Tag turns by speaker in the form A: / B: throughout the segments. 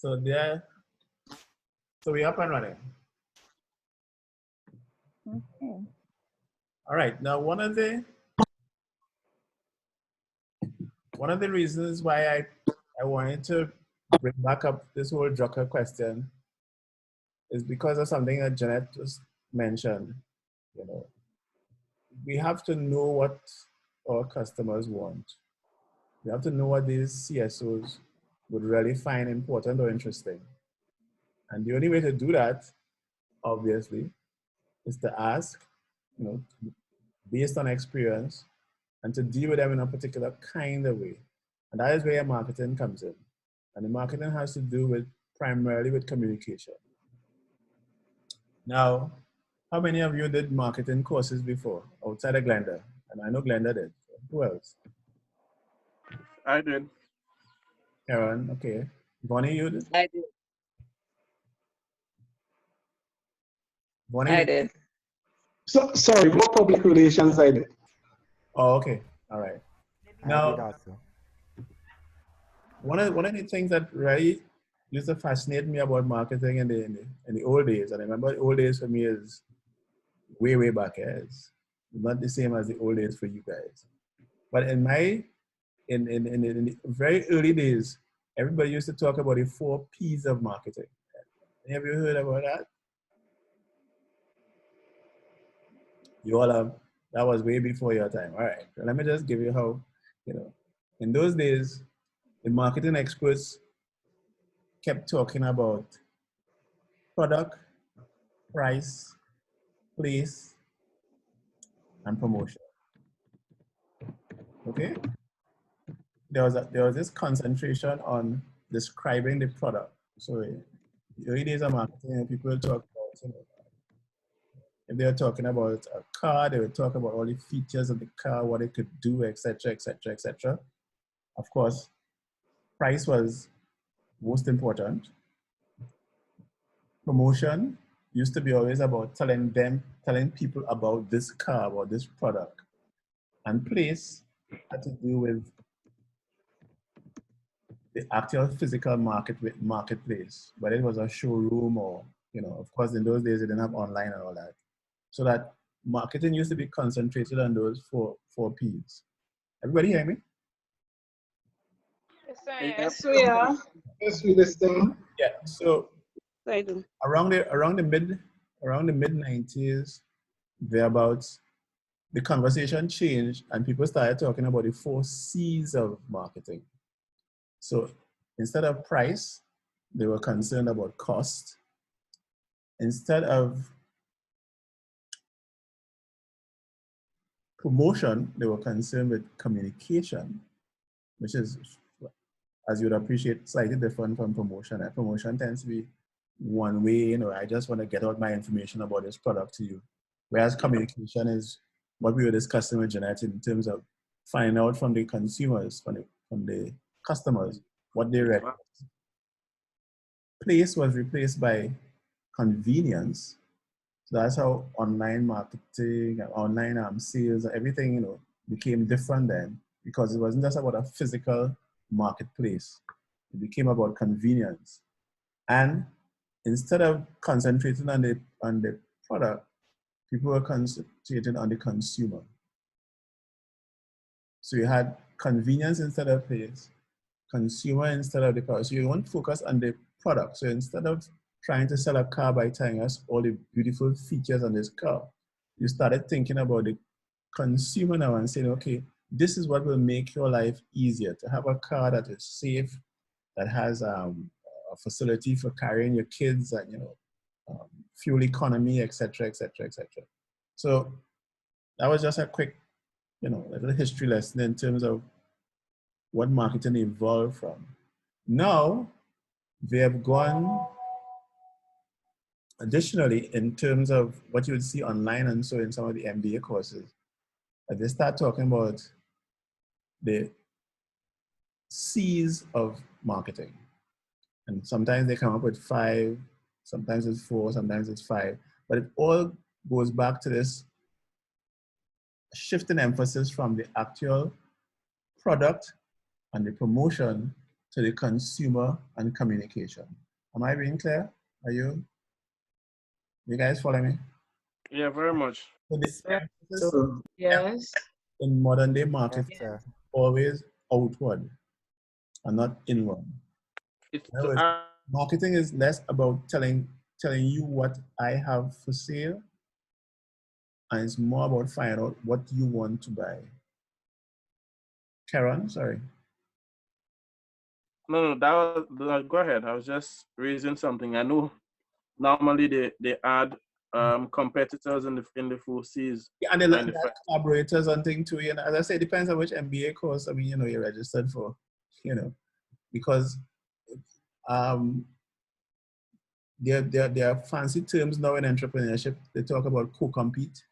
A: So there, so we're up and running.
B: Okay.
A: All right. Now, one of the reasons why I wanted to bring back up this whole Drucker question is because of something that Jeanette just mentioned. You know, we have to know what our customers want. We have to know what these CSOs would really find important or interesting. And the only way to do that, obviously, is to ask, you know, based on experience, and to deal with them in a particular kind of way. And that is where your marketing comes in. And the marketing has to do with primarily with communication. Now, how many of you did marketing courses before outside of Glenda? And I know Glenda did. Who else?
C: I did.
A: Karen, okay. Bonnie, you did?
D: I did.
A: Bonnie
D: I did.
E: So, sorry, what public relations I did?
A: Oh, okay. All right. Now,
F: I did also.
A: one of the things that really used to fascinate me about marketing in the old days, and I remember the old days for me is way back. It's not the same as the old days for you guys. But in the very early days, everybody used to talk about the 4 P's of marketing. Have you heard about that? You all have. That was way before your time. All right. So let me just give you how, in those days, the marketing experts kept talking about product, price, place, and promotion. Okay? There was this concentration on describing the product. So the early days of marketing, people talk about, if they were talking about a car, they would talk about all the features of the car, what it could do, etc., etc., etc. Of course, price was most important. Promotion used to be always about telling people about this car, about this product. And place had to do with the actual physical marketplace, whether it was a showroom or, of course, in those days, they didn't have online and all that. So that marketing used to be concentrated on those four P's. Everybody hear me?
B: Yes, sir.
E: Yes, we are. Yes, we listen.
A: Yeah. So
D: I do.
A: around the mid 90s, thereabouts, the conversation changed and people started talking about the 4 C's of marketing. So instead of price, they were concerned about cost. Instead of promotion, they were concerned with communication, which is, as you would appreciate, slightly different from promotion. And promotion tends to be one way, I just want to get out my information about this product to you. Whereas communication is what we were discussing with Jeanette in terms of finding out from the consumers, from the customers, what they read. Place was replaced by convenience. So that's how online marketing, online sales, everything, became different then, because it wasn't just about a physical marketplace. It became about convenience. And instead of concentrating on the product, people were concentrating on the consumer. So you had convenience instead of place, consumer instead of the product. So you won't focus on the product. So instead of trying to sell a car by telling us all the beautiful features on this car, you started thinking about the consumer now and saying, okay, this is what will make your life easier, to have a car that is safe, that has a facility for carrying your kids, and fuel economy, etc., etc., etc. So that was just a quick, little history lesson in terms of what marketing evolved from. Now, they have gone, additionally, in terms of what you would see online and so in some of the MBA courses, they start talking about the C's of marketing. And sometimes they come up with 5, sometimes it's 4, sometimes it's 5. But it all goes back to this shift in emphasis from the actual product and the promotion to the consumer and communication. Am I being clear? Are you guys following me?
C: Yeah, very much.
A: So this emphasis
E: So,
B: Yes.
A: in modern day
D: Yes,
A: marketing
D: sir.
A: is always outward and not inward.
C: It's
A: In other
C: to
A: words, marketing is less about telling you what I have for sale, and it's more about finding out what you want to buy. Karen, sorry.
C: no, go ahead. I was just raising something. I know normally they add competitors in the full C's
A: Yeah, and they let
C: 95.
A: collaborators and things too. You know, as I say, it depends on which MBA course. I mean, you know, you're registered for. You know, because um, there are fancy terms now in entrepreneurship. They talk about co-compete.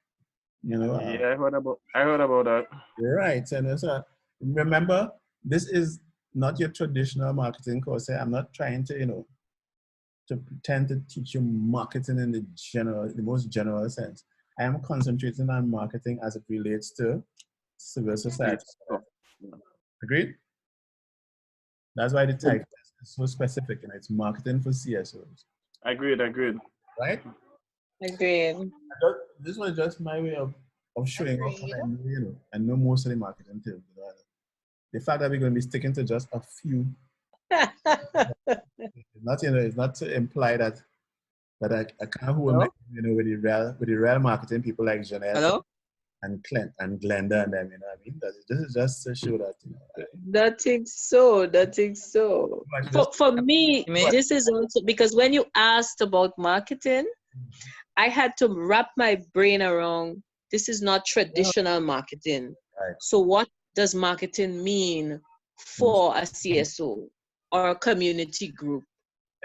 A: You know,
C: Yeah, I heard about that.
A: right. And so remember, this is not your traditional marketing course. I'm not trying to, you know, to pretend to teach you marketing in the most general sense. I am concentrating on marketing as it relates to civil society.
C: Yes.
A: Agreed? That's why the title is so specific, and it's marketing for CSOs,
C: Agreed.
A: right?
B: Agreed.
A: This was just my way of showing off what
D: Agreed.
A: I know, you know, I know most of the marketing terms. You know. The fact that we're going to be sticking to just a few, not, you know, it's not to imply that I can't hold my,
D: Hello?
A: you know, with the real marketing people like Jeanette
D: Hello?
A: and Clint and Glenda and them, you know what I mean? This is just to show that, you know,
B: That is so. That is so. For me,
D: Me?
B: this is also because when you asked about marketing, I had to wrap my brain around this is not traditional marketing.
A: Right.
B: So what does marketing mean for a CSO or a community group?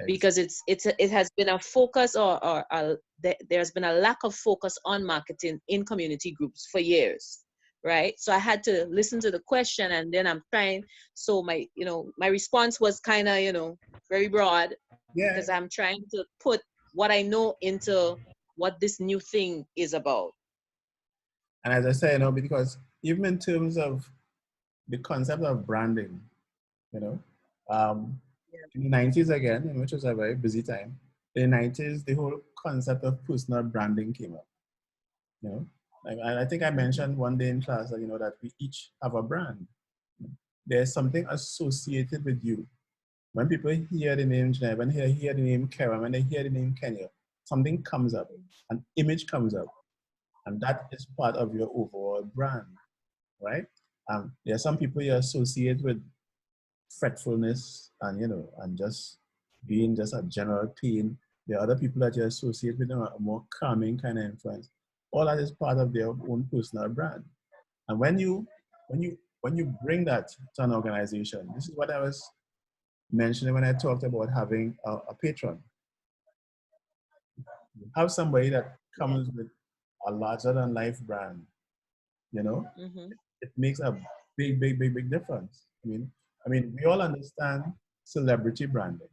B: Because it has been a focus there's been a lack of focus on marketing in community groups for years, right? So I had to listen to the question, and then I'm trying. So my response was kind of very broad,
A: Yeah.
B: because I'm trying to put what I know into what this new thing is about.
A: And as I say, you know, because even in terms of the concept of branding, you know, in the 90s again, which was a very busy time, in the 90s, the whole concept of personal branding came up, you know. Like, I think I mentioned one day in class that, you know, that we each have a brand. There's something associated with you. When people hear the name Jeanette, when they hear the name Karen, when they hear the name Kenya, something comes up, an image comes up, and that is part of your overall brand, right? There are some people you associate with fretfulness and, you know, and just being just a general pain. There are other people that you associate with a more calming kind of influence. All that is part of their own personal brand. And when you bring that to an organization, this is what I was mentioning when I talked about having a patron. Have somebody that comes with a larger than life brand, you know, it makes a big difference. I mean, we all understand celebrity branding,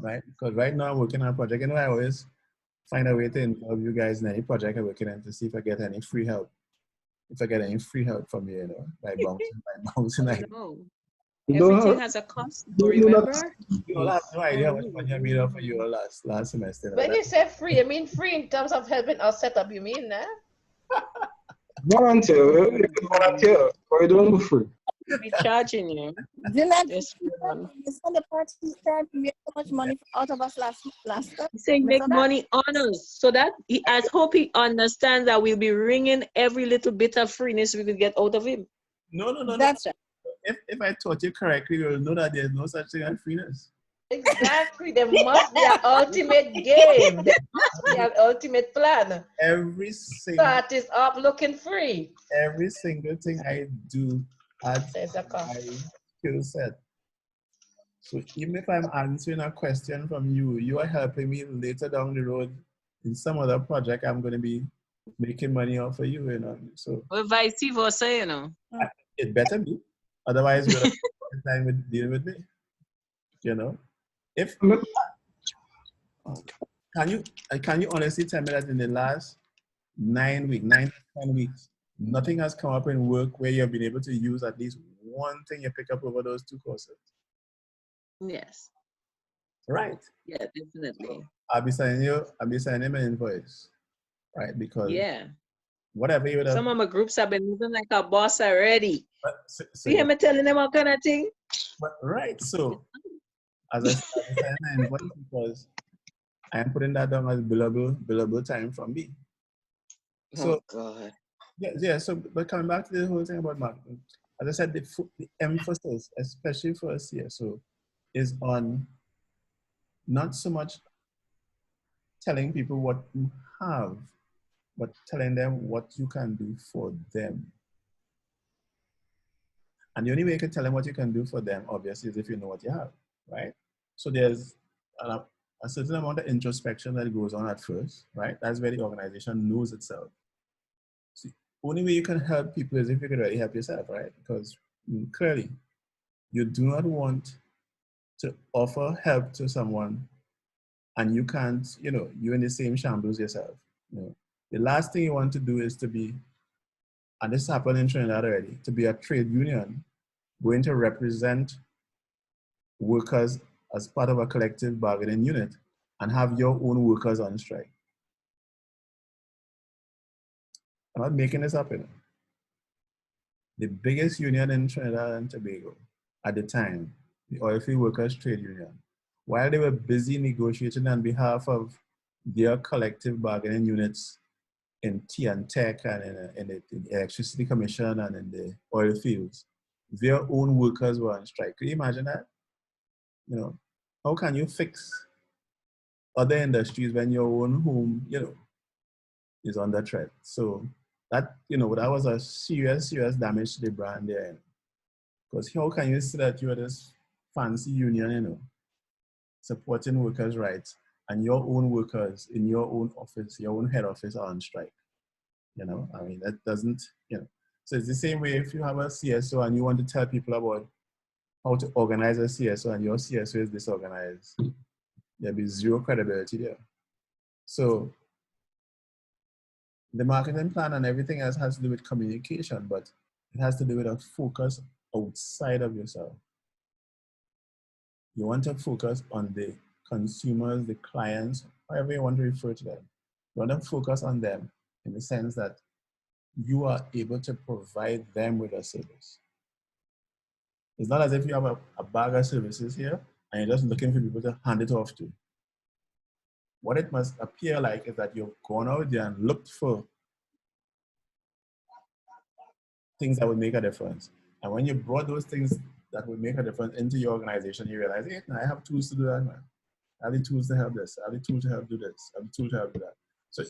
A: right? Because right now I'm working on a project, and I always find a way to involve you guys in any project I'm working on to see if I get any free help. If I get any free help from you, you know, by bouncing. I
B: No.
E: don't
B: Everything
E: have,
B: has a cost,
E: do not,
B: remember?
A: you all have no idea how much money I made off of you all last semester.
F: When you say free, I mean free in terms of helping us set up, you mean, eh?
E: volunteer, you can volunteer, or you don't go free.
B: Be charging you.
D: Jeanette,
B: Yes, ma'am.
D: it's not the party that made so much money out of us last time.
B: He's saying make money on us, so that I hope he understands that we'll be wringing every little bit of freeness we could get out of him.
A: No.
D: That's right.
A: If I taught you correctly, you'll know that there's no such thing as freeness.
F: Exactly. There must be an ultimate game. There must be an ultimate plan.
A: Every single
F: Start is up looking free.
A: thing I do adds
F: There's a
A: to
F: cost.
A: my skill set. So even if I'm answering a question from you, you are helping me later down the road in some other project I'm going to be making money off of you, you know. So
B: Or vice versa, you know.
A: it better be. Otherwise, we'll have time with dealing with me. You know. If can you honestly tell me that in the last 9 to 10 weeks, nothing has come up in work where you've been able to use at least one thing you pick up over those two courses?
B: Yes.
A: Right.
B: Yeah, definitely.
A: I'll be sending him an invoice, right? Because
B: Yeah.
A: whatever you would have,
B: Some of my groups have been moving like a boss already.
A: so,
B: You hear me telling them all kind of thing?
A: right. So as I said, I'll be sending an invoice because I am putting that down as billable time from me. So
B: Oh God.
A: yeah. So, but coming back to the whole thing about marketing, as I said, the emphasis, especially for a CSO, is on not so much telling people what you have, but telling them what you can do for them. And the only way you can tell them what you can do for them, obviously, is if you know what you have, right? So there's a certain amount of introspection that goes on at first, right? That's where the organization knows itself. See, only way you can help people is if you can really help yourself, right? Because clearly, you do not want to offer help to someone and you can't, you're in the same shambles yourself. The last thing you want to do is to be, and this happened in Trinidad already, to be a trade union going to represent workers as part of a collective bargaining unit and have your own workers on strike. I'm not making this up, The biggest union in Trinidad and Tobago at the time, the Oilfield Workers Trade Union, while they were busy negotiating on behalf of their collective bargaining units in tea and tech and in the electricity commission and in the oil fields, their own workers were on strike. Can you imagine that? How can you fix other industries when your own home, is under threat? So that, that was a serious damage to the brand there. Because how can you say that you're this fancy union, supporting workers' rights, and your own workers in your own office, your own head office are on strike? I mean, that doesn't, So it's the same way if you have a CSO and you want to tell people about how to organize a CSO and your CSO is disorganized, there'll be zero credibility there. So the marketing plan and everything else has to do with communication, but it has to do with a focus outside of yourself. You want to focus on the consumers, the clients, however you want to refer to them. You want to focus on them in the sense that you are able to provide them with a service. It's not as if you have a bag of services here and you're just looking for people to hand it off to. What it must appear like is that you've gone out there and looked for things that would make a difference. And when you brought those things that would make a difference into your organization, you realize, hey, I have tools to do that, man. I have the tools to help this. I have the tools to help do this. I have the tools to help do that. So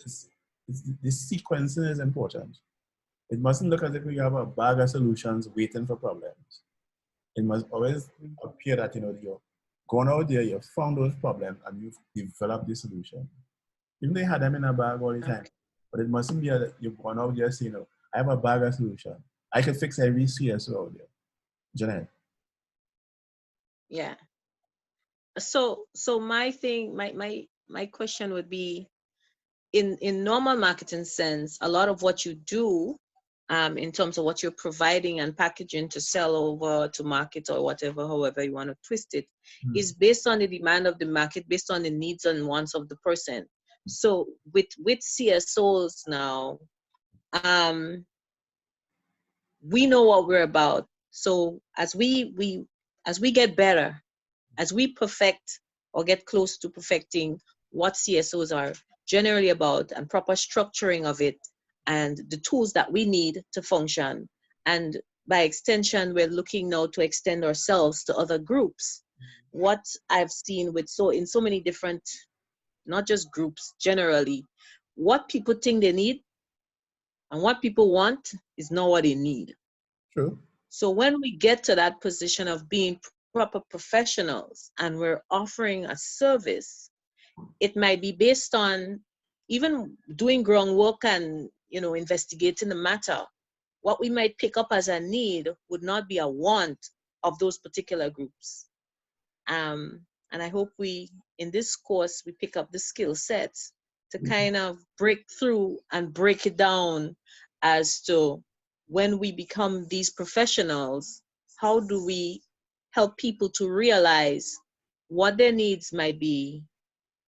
A: the sequencing is important. It mustn't look as if you have a bag of solutions waiting for problems. It must always appear that, you're gone out there, you've found those problems, and you've developed the solution. Even though you had them in a bag all the time, but it mustn't be that you've gone out there saying, I have a bag of solution. I can fix every CSO out there. Jeanette.
B: Yeah. So my thing, my question would be, in normal marketing sense, a lot of what you do, in terms of what you're providing and packaging to sell over to market or whatever, however you want to twist it, is based on the demand of the market, based on the needs and wants of the person. So with CSOs now, we know what we're about. So as we get better, as we perfect or get close to perfecting what CSOs are generally about and proper structuring of it and the tools that we need to function, and by extension, we're looking now to extend ourselves to other groups. What I've seen in so many different, not just groups, generally, what people think they need and what people want is not what they need.
A: True.
B: So when we get to that position of being proper professionals and we're offering a service, it might be based on even doing groundwork and investigating the matter. What we might pick up as a need would not be a want of those particular groups. And I hope in this course, we pick up the skill sets to kind of break through and break it down as to when we become these professionals, how do we help people to realize what their needs might be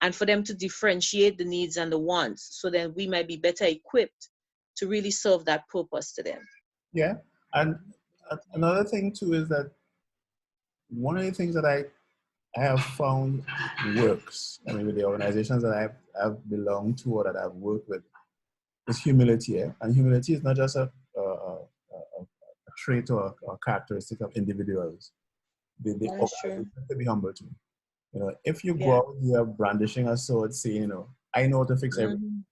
B: and for them to differentiate the needs and the wants, so then we might be better equipped to really serve that purpose to them.
A: Yeah. And another thing too is that one of the things that I have found works, I mean, with the organizations that I've belonged to or that I've worked with, is humility. Yeah? And humility is not just a trait or characteristic of individuals. The
B: That's true.
A: organization have to be humble too. You know, if you
B: Yeah.
A: go out here brandishing a sword saying, you know, I know how to fix everything,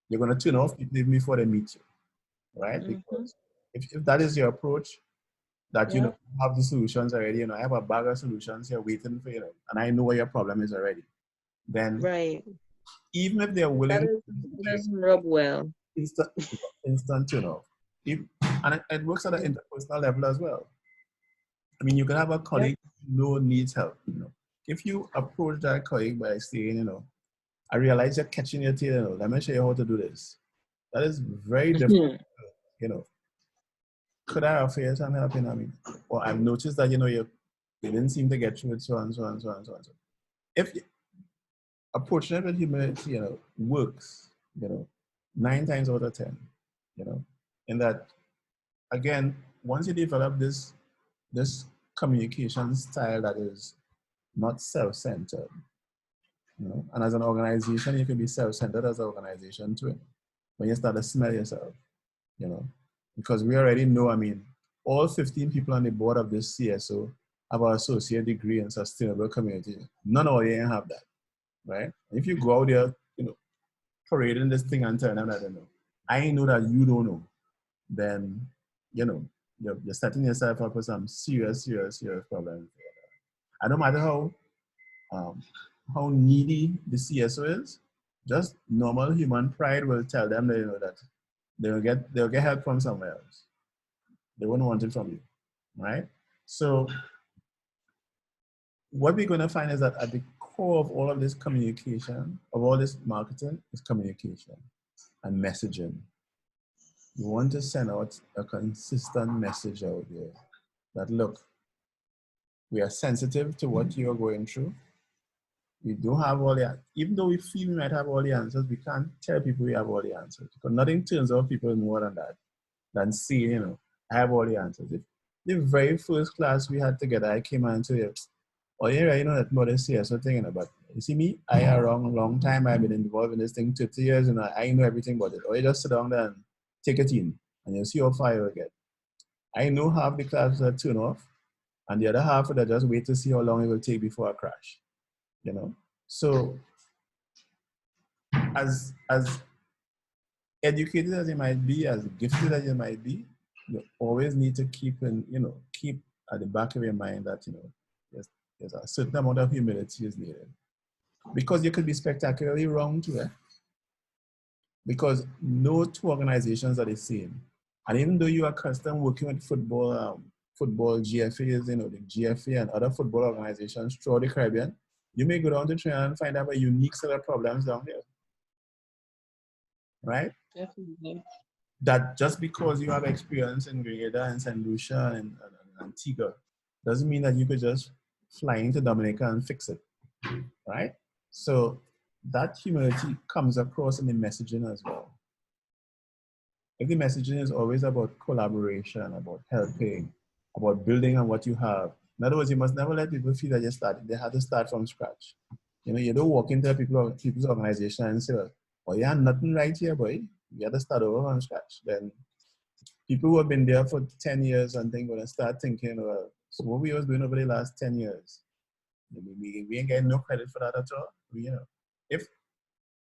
A: you're going to turn off people even before they meet you, right? Because if that is your approach, that, you know, you have the solutions already, you know, I have a bag of solutions here waiting for you, know, and I know what your problem is already, then
B: Right.
A: even if they're
B: That
A: willing,
B: doesn't rub well.
A: instant turn off. And it works at an interpersonal level as well. I mean, you can have a colleague who needs help, you know. If you approach that colleague by saying, you know, I realize you're catching your tail, you know, let me show you how to do this. That is very different, you know. Could I offer you some help? You know, I mean, or I've noticed that, you know, you didn't seem to get through it, so on, so on, so on, so on. So if approaching it with humility, you know, works, you know, 9 times out of 10, you know, in that, again, once you develop this communication style that is not self-centered, you know, and as an organization, you can be self-centered as an organization too. When you start to smell yourself, you know, because we already know, I mean, all 15 people on the board of this CSO have an associate degree in sustainable community. None of you have that, right? If you go out there, you know, parading this thing and telling them that, you know, I know that you don't know, then, you know, you're setting yourself up for some serious problems. And no matter how needy the CSO is, just normal human pride will tell them that, you know, that they'll get help from somewhere else. They won't want it from you, right? So what we're going to find is that at the core of all of this communication, of all this marketing, is communication and messaging. You want to send out a consistent message out there that, look, we are sensitive to what you're going through. We don't have all the, even though we feel we might have all the answers, we can't tell people we have all the answers. Because nothing turns out people more than that, than seeing, you know, I have all the answers. The very first class we had together, I came on to it. Oh yeah, you know that more than CSO thing, you know, but you see me, I have a long time, I've been involved in this thing 30 years, and I know everything about it. Or you just sit down there and take it in, and you'll see how far you will get. I know half the class will turn off, and the other half will just wait to see how long it will take before I crash. You know, so as educated as you might be, as gifted as you might be, you always need to keep at the back of your mind that, you know, there's a certain amount of humility is needed, because you could be spectacularly wrong too. Because no two organizations are the same, and even though you are accustomed working with football GFAs, you know, the GFA and other football organizations throughout the Caribbean, you may go down to Trinidad and find out a unique set of problems down there, right?
B: Definitely.
A: That just because you have experience in Grenada and St. Lucia and Antigua doesn't mean that you could just fly into Dominica and fix it, right? So that humility comes across in the messaging as well. If the messaging is always about collaboration, about helping, about building on what you have. In other words, you must never let people feel that they have to start from scratch. You know, you don't walk into people's organization and say, oh, you have nothing right here, boy. You have to start over from scratch. Then people who have been there for 10 years and then going to start thinking, well, so what we was doing over the last 10 years, we ain't getting no credit for that at all. You know,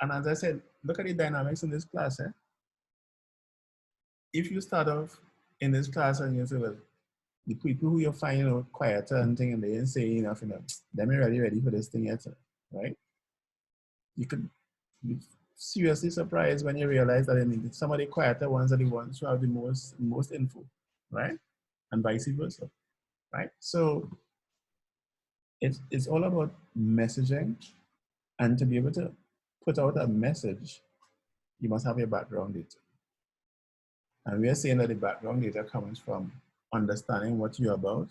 A: and as I said, look at the dynamics in this class. If you start off in this class and you say, well, the people who you find, you know, quieter and thing, and they ain't saying enough, you know, they're not ready for this thing yet, right? You could be seriously surprised when you realize that, I mean, some of the quieter ones are the ones who have the most info, right? And vice versa, right? So it's all about messaging, and to be able to put out a message, you must have your background data. And we are saying that the background data comes from understanding what you're about,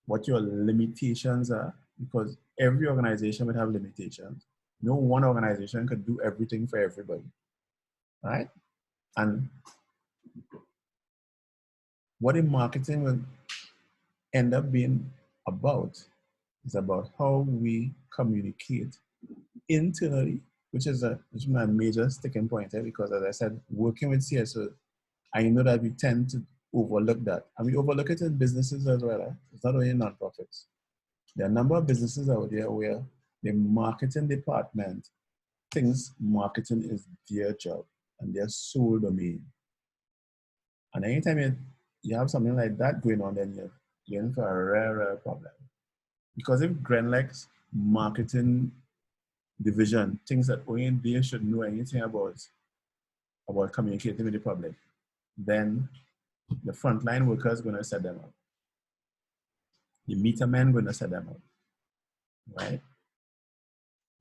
A: what your limitations are, because every organization would have limitations. No one organization could do everything for everybody, right? And what in marketing will end up being about is about how we communicate internally, which is my major sticking point here, because as I said, working with CSO, I know that we tend to overlook that. And we overlook it in businesses as well. It's not only in nonprofits. There are a number of businesses out there where the marketing department thinks marketing is their job and their sole domain. And anytime you have something like that going on, then you're in for a rare problem. Because if Grenlec's marketing division thinks that only they should know anything about communicating with the public, then the frontline workers are going to set them up. The meter men are going to set them up, right?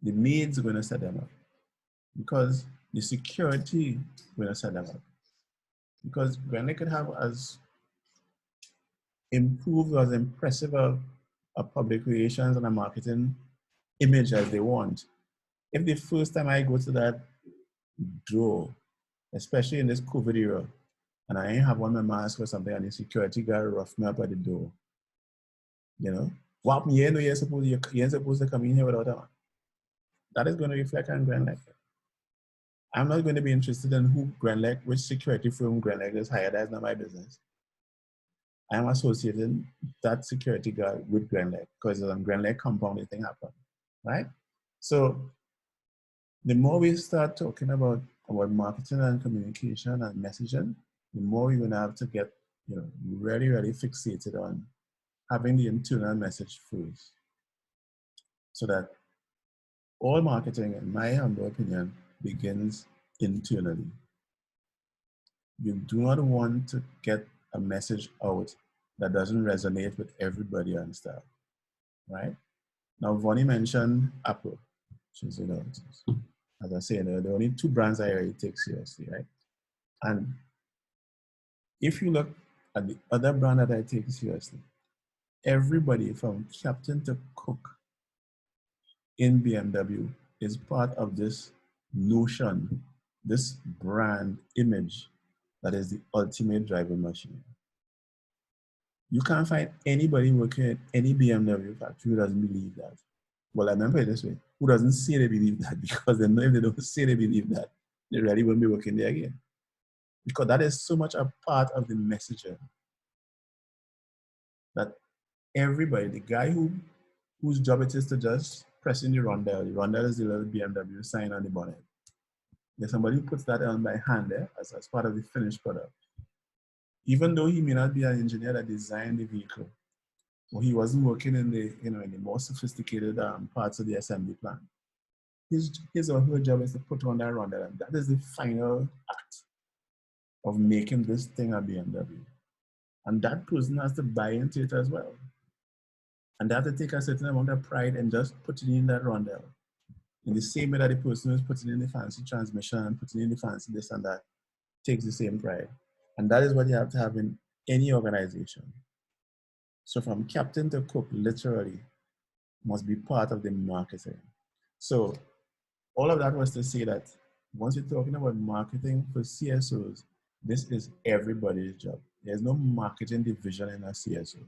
A: The maids are going to set them up, because the security is going to set them up. Because Grenlec could have as improved, as impressive a public relations and a marketing image as they want. If the first time I go to that door, especially in this COVID era, and I ain't have on my mask or something, and the security guy rough me up at the door, you know, what you know you're supposed to come in here without a mask. That is going to reflect on Grenlec. I'm not going to be interested in who Grenlec, which security firm Grenlec is hired. That's not my business. I'm associating that security guard with Grenlec because it's on Grenlec compound the thing happened, right? So the more we start talking about marketing and communication and messaging, the more you're gonna have to get, you know, really, really fixated on having the internal message first, so that all marketing, in my humble opinion, begins internally. You do not want to get a message out that doesn't resonate with everybody on staff, right? Now, Vonnie mentioned Apple. She's, you know, as I say, there are only two brands I really take seriously, right? And if you look at the other brand that I take seriously, everybody from captain to cook in BMW is part of this notion, this brand image that is the ultimate driving machine. You can't find anybody working at any BMW factory who doesn't believe that. Well, I remember it this way, who doesn't say they believe that, because they know if they don't say they believe that, they really won't be working there again. Because that is so much a part of the messaging that everybody, the guy whose job it is to just press in the rondelle is the little BMW sign on the bonnet. There's somebody who puts that on by hand there as part of the finished product. Even though he may not be an engineer that designed the vehicle, or he wasn't working in the, you know, in the more sophisticated parts of the assembly plant, his or her job is to put on that rondelle, and that is the final act of making this thing a BMW. And that person has to buy into it as well. And they have to take a certain amount of pride in just putting in that rondelle. In the same way that the person who's putting in the fancy transmission and putting in the fancy this and that takes the same pride. And that is what you have to have in any organization. So from captain to cook, literally, must be part of the marketing. So all of that was to say that once you're talking about marketing for CSOs, this is everybody's job. There's no marketing division in a CSO.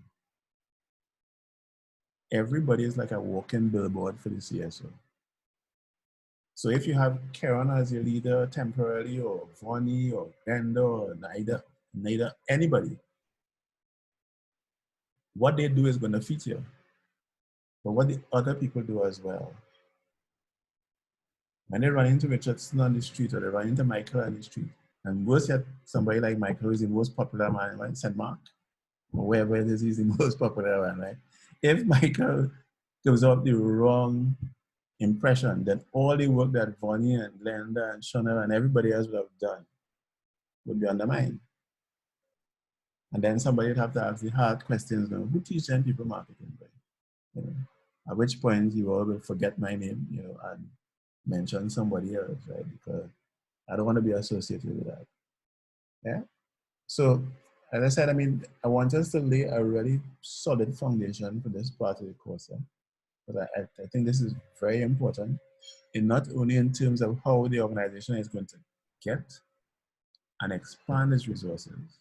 A: Everybody is like a walking billboard for the CSO. So if you have Karen as your leader temporarily, or Vonnie, or Brenda, or neither anybody, what they do is going to fit you. But what the other people do as well. When they run into Richardson on the street, or they run into Michael on the street, and worse yet, somebody like Michael is the most popular man in St. Mark, or wherever it is, he's the most popular one, right? If Michael gives up the wrong impression, then all the work that Vonnie and Glenda and Shona and everybody else would have done would be undermined. And then somebody would have to ask the hard questions, you know, who teaches them people marketing? Right? You know, at which point you all will forget my name, you know, and mention somebody else, right? Because I don't want to be associated with that. Yeah. So as I said, I mean, I want us to lay a really solid foundation for this part of the course. But I think this is very important, and not only in terms of how the organization is going to get and expand its resources.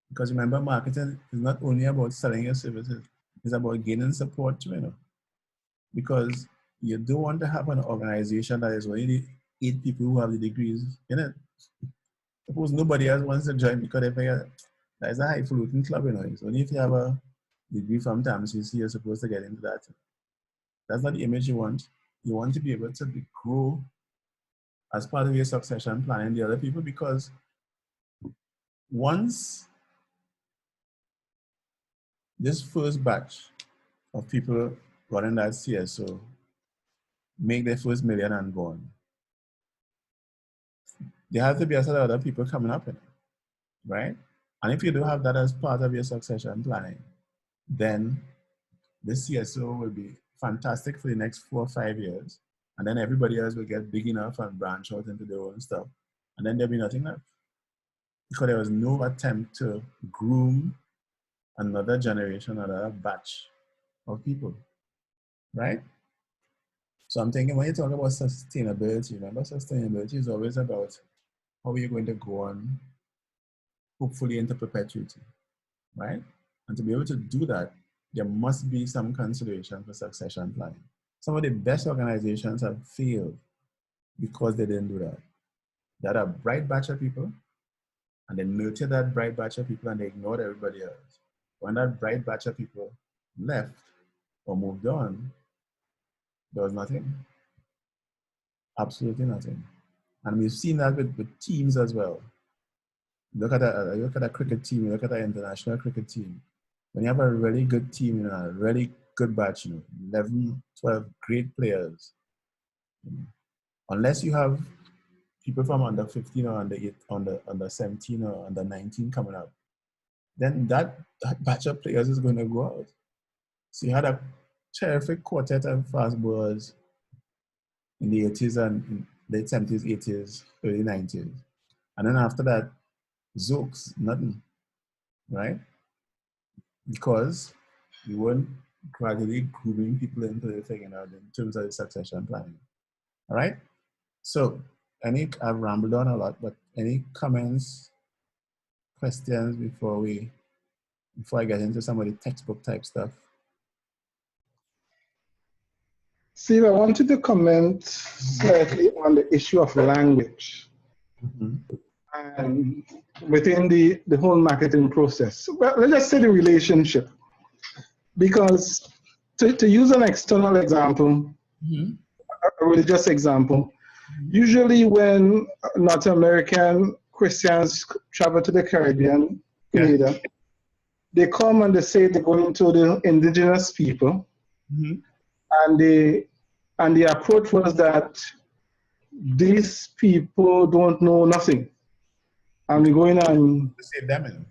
A: Because remember, marketing is not only about selling your services, it's about gaining support too, you know. Because you don't want to have an organization that is only 8 people who have the degrees in it. Suppose nobody else wants to join because they figure that is a highfalutin club, you know. It's only if you have a degree from TAMCC you're supposed to get into that. That's not the image you want. You want to be able to grow as part of your succession planning the other people, because once this first batch of people running that CSO make their first million and gone, there has to be a set of other people coming up in it, right? And if you do have that as part of your succession planning, then this CSO will be fantastic for the next 4 or 5 years. And then everybody else will get big enough and branch out into their own stuff. And then there'll be nothing left. Because there was no attempt to groom another generation, another batch of people, right? So I'm thinking when you talk about sustainability, remember sustainability is always about how are you going to go on, hopefully into perpetuity, right? And to be able to do that, there must be some consideration for succession planning. Some of the best organizations have failed because they didn't do that. They had a bright batch of people, and they nurtured that bright batch of people and they ignored everybody else. When that bright batch of people left or moved on, there was nothing. Absolutely nothing. And we've seen that with teams as well. Look at a cricket team, look at an international cricket team. When you have a really good team, you know, a really good batch, you know, 11, 12 great players, you know, unless you have people from under 15 or under 17 or under 19 coming up, then that batch of players is going to go out. So you had a terrific quartet of fast bowlers in the 80s and in late 70s, 80s, early 90s. And then after that, Zokes, nothing, right? Because you weren't gradually grooming people into the thing, you know, in terms of the succession planning. All right? So, I've rambled on a lot, but any comments, questions before I get into some of the textbook type stuff?
E: Steve, I wanted to comment slightly on the issue of language and within the whole marketing process. Well, let's just say the relationship. Because to use an external example, a religious example, usually when North American Christians travel to the Caribbean, Canada, they come and they say they're going to the indigenous people, and the approach was that these people don't know nothing, and we're going and
A: save them.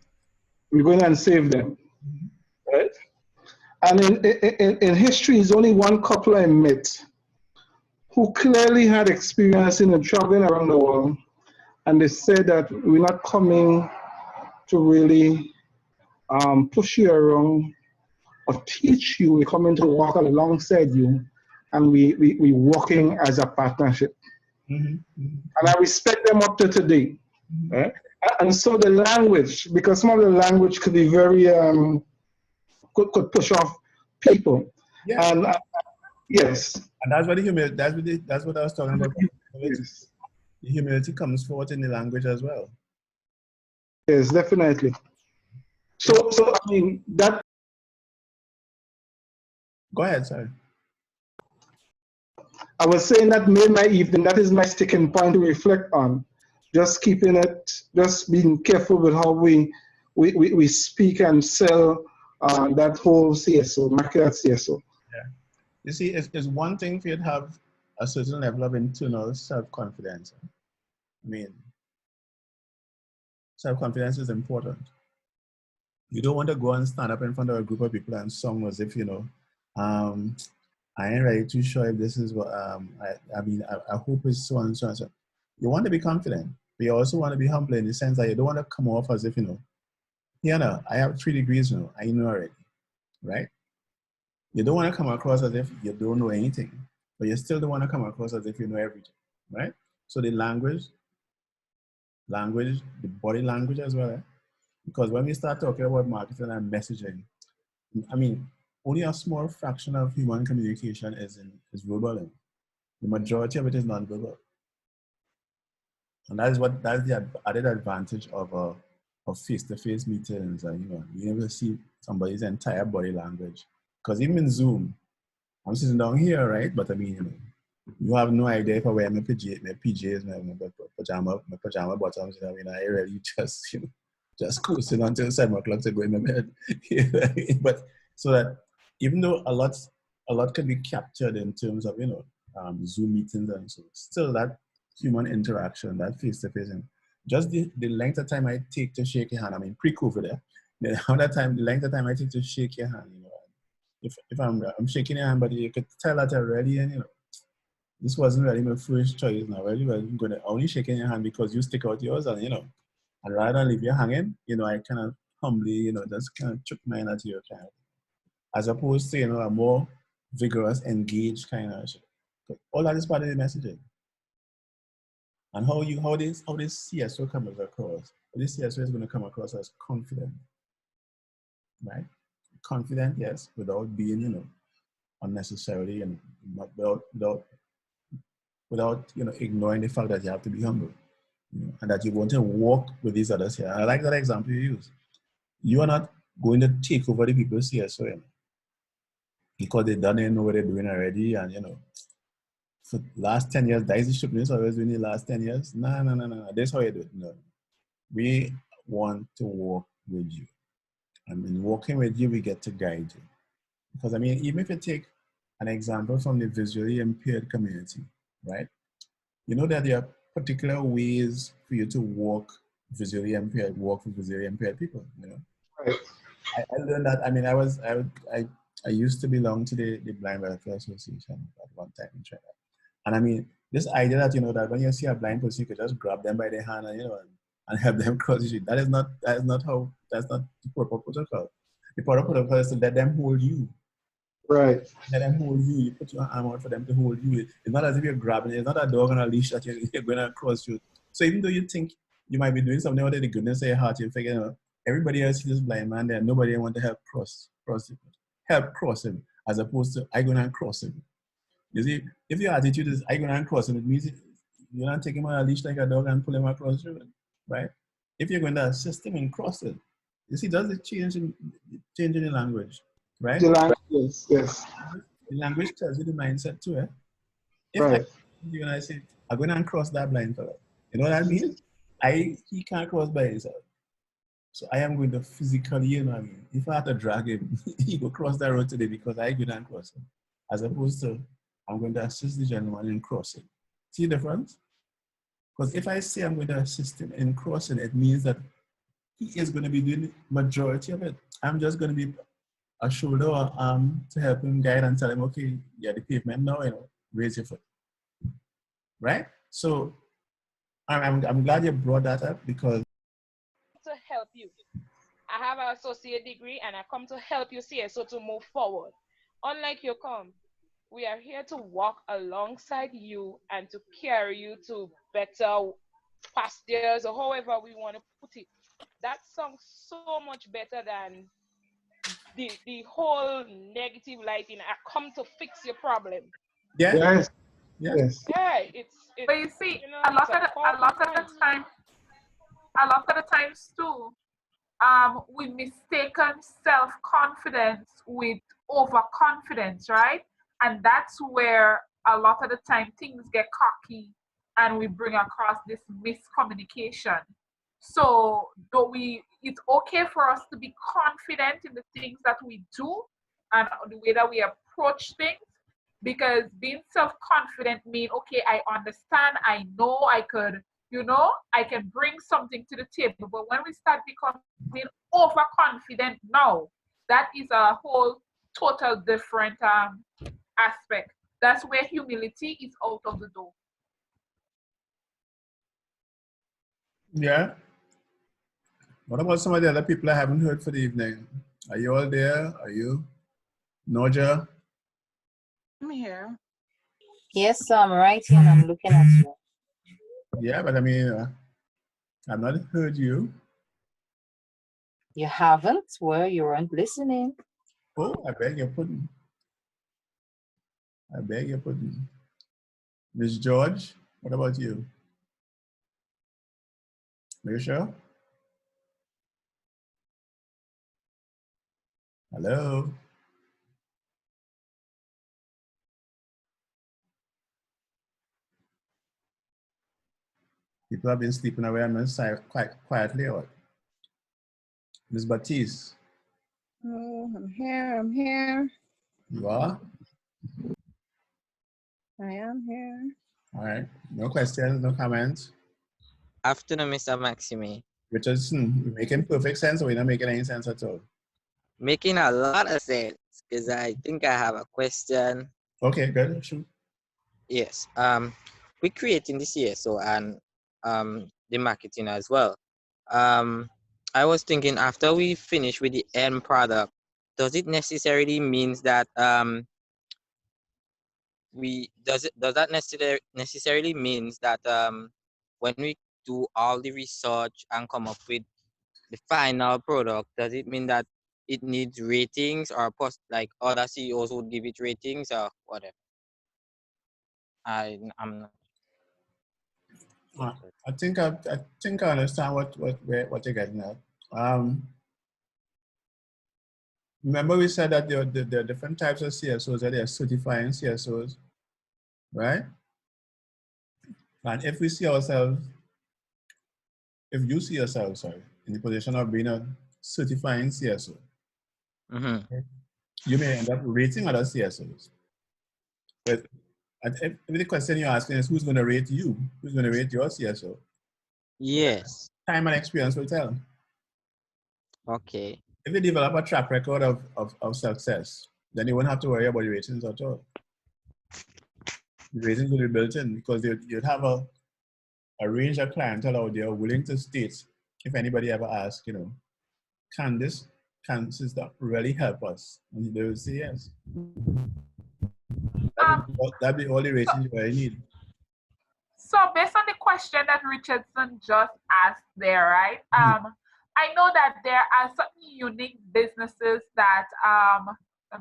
E: We're going and save them, right? And in history, there's only one couple I met who clearly had experience in traveling around the world, and they said that we're not coming to really push you around or teach you. We're coming to walk alongside you, and we're working as a partnership. And I respect them up to today. Right? And so the language, because some of the language could be very, could push off people. Yeah. And yes.
A: And that's what the humility, that's what I was talking about. Yes. The humility comes forth in the language as well.
E: Yes, definitely. So I mean, that.
A: Go ahead, sorry.
E: I was saying that made my evening. That is my sticking point to reflect on. Just keeping it, just being careful with how we speak and sell that whole CSO, market CSO.
A: Yeah. You see, it's one thing for you to have a certain level of internal self-confidence. I mean, self-confidence is important. You don't want to go and stand up in front of a group of people and song as if, you know, I ain't really too sure if this is what, I hope it's so and so and so. You want to be confident, but you also want to be humble in the sense that you don't want to come off as if, you know, Piano, I have 3 degrees now. I know already, right? You don't want to come across as if you don't know anything, but you still don't want to come across as if you know everything, right? So the language, the body language as well, because when we start talking about marketing and messaging, I mean, only a small fraction of human communication is verbal. The majority of it is non-verbal. And that's the added advantage of face-to-face meetings and, you know, being able to see somebody's entire body language. Because even in Zoom, I'm sitting down here, right? But I mean, you know, you have no idea if I wear my PJs, my pajama bottoms, you know, I mean, I really just, you know, just coasting until 7 o'clock to go in my bed. But so that even though a lot can be captured in terms of, you know, Zoom meetings and so, still that human interaction, that face-to-face, and just the length of time I take to shake your hand, I mean, pre-COVID, the length of time I take to shake your hand, you know, if I'm shaking your hand, but you could tell that already, and you know, this wasn't really my first choice. Now, really, wasn't gonna only shaking your hand because you stick out yours, and you know, and rather than leave you hanging, you know, I kind of humbly, you know, just kind of chuck mine at you, kind of, as opposed to, you know, a more vigorous, engaged kind of shit. All that is part of the messaging, and how this CSO comes across. This CSO is going to come across as confident, right? Confident, yes, without being, you know, unnecessarily and without you know, ignoring the fact that you have to be humble, you know, and that you want to work with these others here. And I like that example you use. You are not going to take over the people's CSO, you know, because they don't know what they're doing already, and you know, for the last 10 years, that is the shipments always doing the last 10 years. No. That's how you do it. No. We want to work with you. And in working with you, we get to guide you. Because I mean, even if you take an example from the visually impaired community, right? You know that there are particular ways for you to work with visually impaired people, you know?
E: Right.
A: I learned that. I mean, I used to belong to the Blind Welfare Association at one time in Trinidad. And I mean, this idea that, you know, that when you see a blind person, you could just grab them by the hand and, you know, and help them cross the street. That's not the proper protocol. The proper protocol is to let them hold you.
E: Right.
A: Let them hold you. You put your arm out for them to hold you. It's not as if you're grabbing it. It's not a dog on a leash that you're going to cross you. So even though you think you might be doing something out of the goodness of your heart, you figure, you know, everybody else sees this blind man there. Nobody want to help cross him, as opposed to I going to cross him. You see, if your attitude is I going to cross him, it means you're not taking him on a leash like a dog and pull him across the road, right? If you're going to assist him in crossing, you see, does it change in the language, right?
E: The language, yes.
A: The language tells you the mindset too, eh? If
E: Right.
A: you and I say, I'm going to cross that blind fella, you know what I mean? He can't cross by himself. So I am going to physically, you know what I mean? If I have to drag him, he will cross that road today because I couldn't cross him. As opposed to, I'm going to assist the gentleman in crossing. See the difference? Because if I say I'm going to assist him in crossing, it means that he is going to be doing the majority of it. I'm just going to be a shoulder or arm to help him guide and tell him, okay, yeah, the pavement now, you know, raise your foot. Right? So I'm glad you brought that up because
F: To help you. I have an associate degree and I come to help you CSO to move forward. Unlike you come, we are here to walk alongside you and to carry you to better pastures or however we want to put it. That sounds so much better than the whole negative lighting. I come to fix your problem.
A: yeah,
E: Yes.
A: yeah.
E: Yes.
F: Yeah, it's
G: But you see,
F: you know,
G: a
F: it's
G: lot
F: a
G: of the, a
F: powerful
G: lot of
F: point.
G: the time, too, we mistaken self-confidence with overconfidence, right? And that's where a lot of the time things get cocky and we bring across this miscommunication. So it's okay for us to be confident in the things that we do and the way that we approach things, because being self-confident means, okay, I understand, I know I could, I can bring something to the table. But when we start becoming overconfident now, that is a whole total different aspect. That's where humility is out of the door.
A: Yeah. What about some of the other people I haven't heard for the evening? Are you all there? Are you? Noja?
H: I'm here.
I: Yes, I'm right here and I'm looking at you.
A: Yeah, but I mean, I've not heard you.
I: You haven't? Well, you weren't listening.
A: Oh, I beg your pudding. I beg your pudding. Miss George, what about you? Are you sure? Hello? People have been sleeping away on my side quite quietly. Or Miss Baptiste,
D: Oh, I'm here. I'm here.
A: you are?
D: I am here.
A: All right. No questions, no comments.
J: Afternoon, Mr. Maxime.
A: Richardson, you're making perfect sense or you're not making any sense at all?
J: Making a lot of sense because I think I have a question.
A: Okay, good. Shoot.
J: Yes. We're creating the CSO and the marketing as well. I was thinking after we finish with the end product, does it necessarily means that does that necessarily means that when we do all the research and come up with the final product, does it mean that it needs ratings or like other CEOs would give it ratings or whatever? I'm not.
A: I think I understand what you're getting at. Remember we said that there are different types of CSOs, that there are certifying CSOs, right? And if we see ourselves, if you see yourself, sorry, in the position of being a certifying CSO, you may end up rating other CSOs. But if the question you're asking is who's going to rate you, who's going to rate your CSO?
J: Yes.
A: Time and experience will tell.
J: Okay.
A: If you develop a track record of success, then you won't have to worry about your ratings at all. The ratings will be built in because you'd have a range of clientele out there willing to state, if anybody ever asks, can this system really help us? And they will say yes. That'd be all the ratings you really need.
G: So based on the question that Richardson just asked there, right? I know that there are certain unique businesses that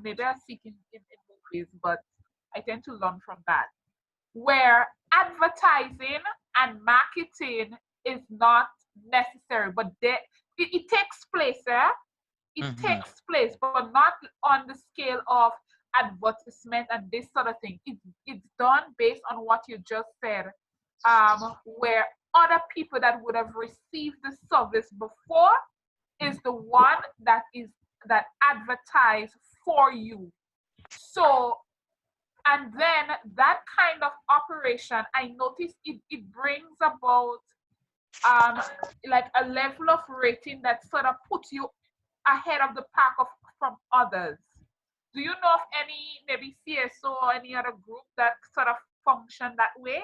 G: maybe are seeking increase, but I tend to learn from that, where advertising and marketing is not necessary, but it takes place, It takes place, but not on the scale of advertisement and this sort of thing. It's done based on what you just said, where other people that would have received the service before is the one that advertise for you. So, and then that kind of operation, I noticed it brings about like a level of rating that sort of puts you ahead of the pack from others. Do you know of any maybe CSO or any other group that sort of function that way?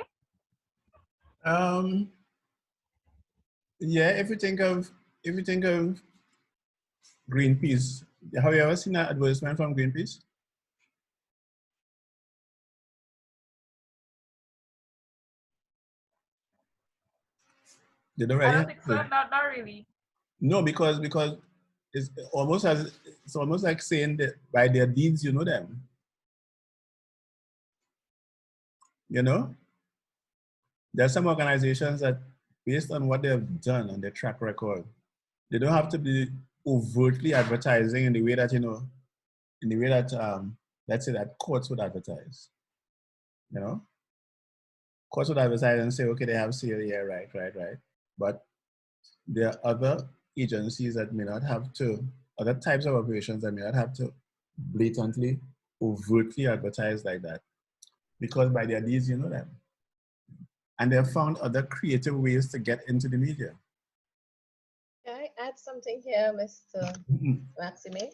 A: Yeah, if you think of Greenpeace, have you ever seen an advertisement from Greenpeace? They don't really
G: I don't think so. Not really.
A: No, because it's almost like saying that by their deeds you know them. You know, there are some organizations that, based on what they have done and their track record, they don't have to be overtly advertising in the way that let's say that courts would advertise. Courts would advertise and say, okay, they have sale, yeah, right. But there are other agencies that may not have to, other types of operations that may not have to blatantly, overtly advertise like that, because by their deeds you know them. And they have found other creative ways to get into the media.
B: Can I add something here, Mr. Maxime?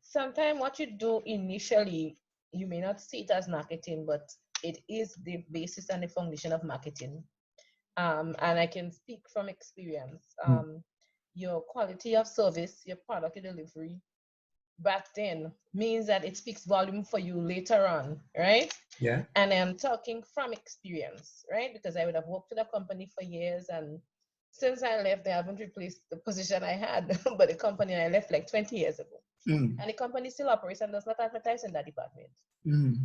B: Sometimes what you do initially, you may not see it as marketing, but it is the basis and the foundation of marketing. And I can speak from experience. your quality of service, your product, your delivery back then means that it speaks volume for you later on, right?
A: Yeah.
B: And I'm talking from experience, right? Because I would have worked with a company for years, and since I left, they haven't replaced the position I had, but the company I left like 20 years ago.
A: Mm.
B: And the company still operates and does not advertise in that department.
A: Mm.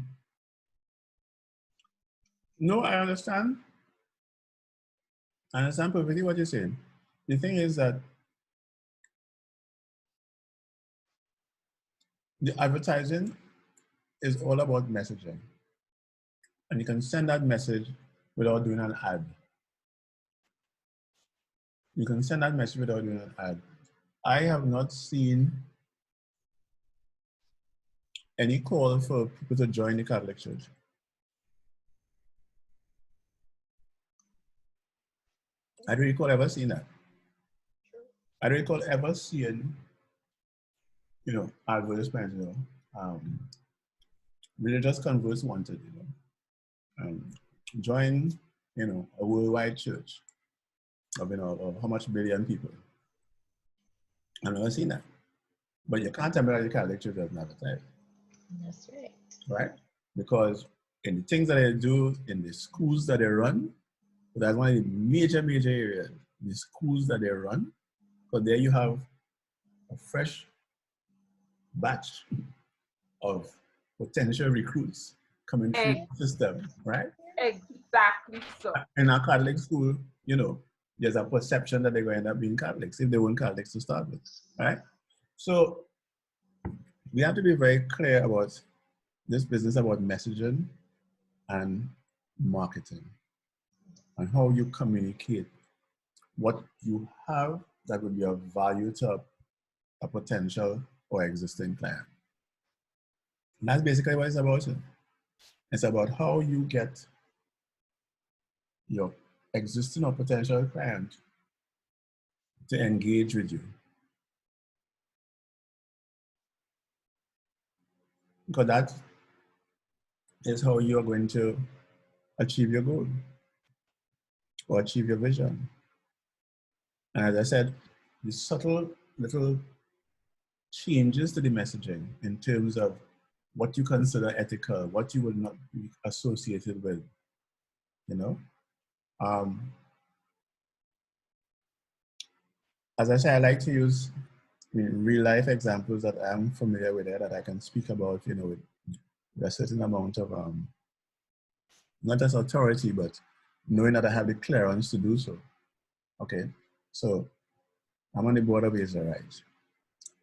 A: No, I understand. I understand perfectly what you're saying. The thing is that the advertising is all about messaging. And you can send that message without doing an ad. You can send that message without doing an ad. I have not seen any call for people to join the Catholic Church. I don't recall ever seeing that. I don't recall ever seeing, advertisements, religious converts wanted, join, a worldwide church of how much billion people. I've never seen that. But you can't tell me that the Catholic Church doesn't advertise.
B: That's right.
A: Right? Because in the things that they do, in the schools that they run, that's one of the major areas, the schools that they run, because there you have a fresh batch of potential recruits coming through the system, right?
G: Exactly so.
A: In a Catholic school, there's a perception that they're going to end up being Catholics if they weren't Catholics to start with, right? So we have to be very clear about this business about messaging and marketing and how you communicate what you have that would be of value to a potential or existing client. And that's basically what it's about. It's about how you get your existing or potential client to engage with you. Because that is how you're going to achieve your goal or achieve your vision. And as I said, the subtle little changes to the messaging in terms of what you consider ethical, what you would not be associated with, As I say, I like to use real life examples that I'm familiar with, that I can speak about, with a certain amount of, not just authority, but knowing that I have the clearance to do so. Okay, so I'm on the board of Is Right.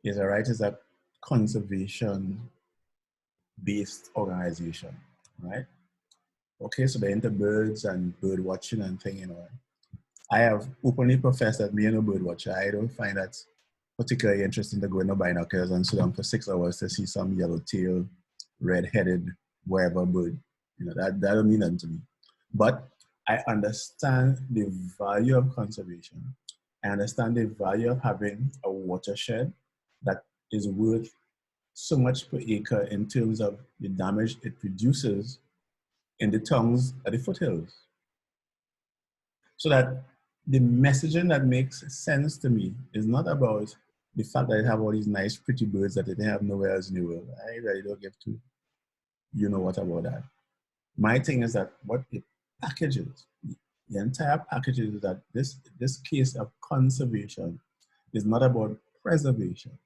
A: Is Right is a conservation-based organization, right? Okay, so they're into birds and bird watching and thing, I have openly professed that me and a bird watcher, I don't find that particularly interesting to go in the binoculars and sit down for 6 hours to see some yellow-tailed, red-headed, wherever bird. That don't mean nothing to me. But I understand the value of conservation. I understand the value of having a watershed that is worth so much per acre in terms of the damage it reduces in the tongues at the foothills. So that the messaging that makes sense to me is not about the fact that I have all these nice, pretty birds that they have nowhere else in the world. I really don't give to what about that. My thing is that what it packages, the entire package is that this case of conservation is not about preservation.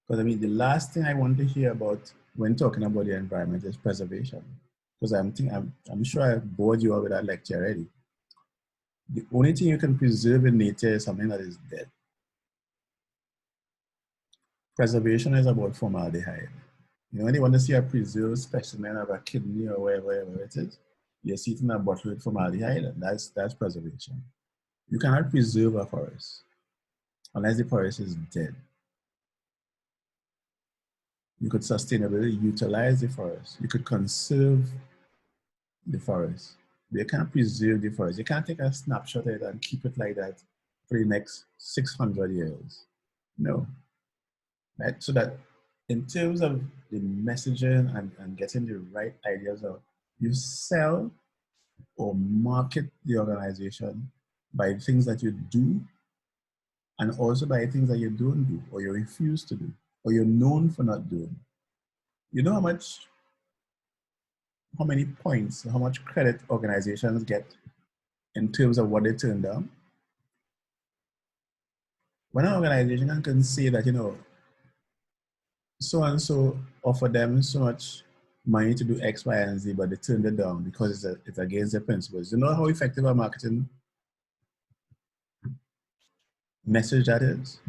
A: Because the last thing I want to hear about when talking about the environment is preservation. Because I'm sure I bored you out with that lecture already. The only thing you can preserve in nature is something that is dead. Preservation is about formaldehyde. When you want to see a preserved specimen of a kidney or wherever it is, you see it in a bottle with formaldehyde, and that's preservation. You cannot preserve a forest unless the forest is dead. You could sustainably utilize the forest. You could conserve the forest. But you can't preserve the forest. You can't take a snapshot of it and keep it like that for the next 600 years. No. Right? So that in terms of the messaging and getting the right ideas out, you sell or market the organization by things that you do and also by things that you don't do, or you refuse to do, or you're known for not doing. You know how many points, how much credit organizations get in terms of what they turn down? When an organization can say that, you know, so and so offer them so much money to do X, Y, and Z, but they turned it down because it's against their principles. You know how effective a marketing message that is?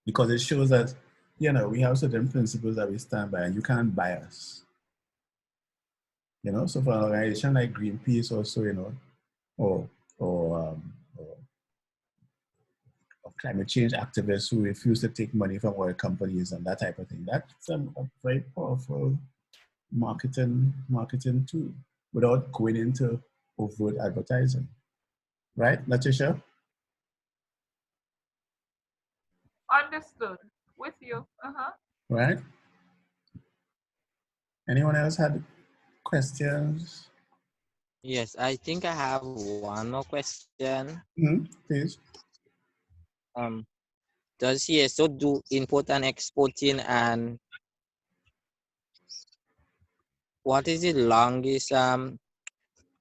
A: Because it shows that, you know, we have certain principles that we stand by and you can't buy us. You know, so for an organization like Greenpeace also, you know, or climate change activists who refuse to take money from oil companies and that type of thing, that's a very powerful marketing tool without going into overt advertising. Right, Natasha?
G: Understood. With you.
A: Right? Anyone else had questions?
J: Yes, I think I have one more question.
A: Please.
J: Does CSO do import and exporting, and what is the longest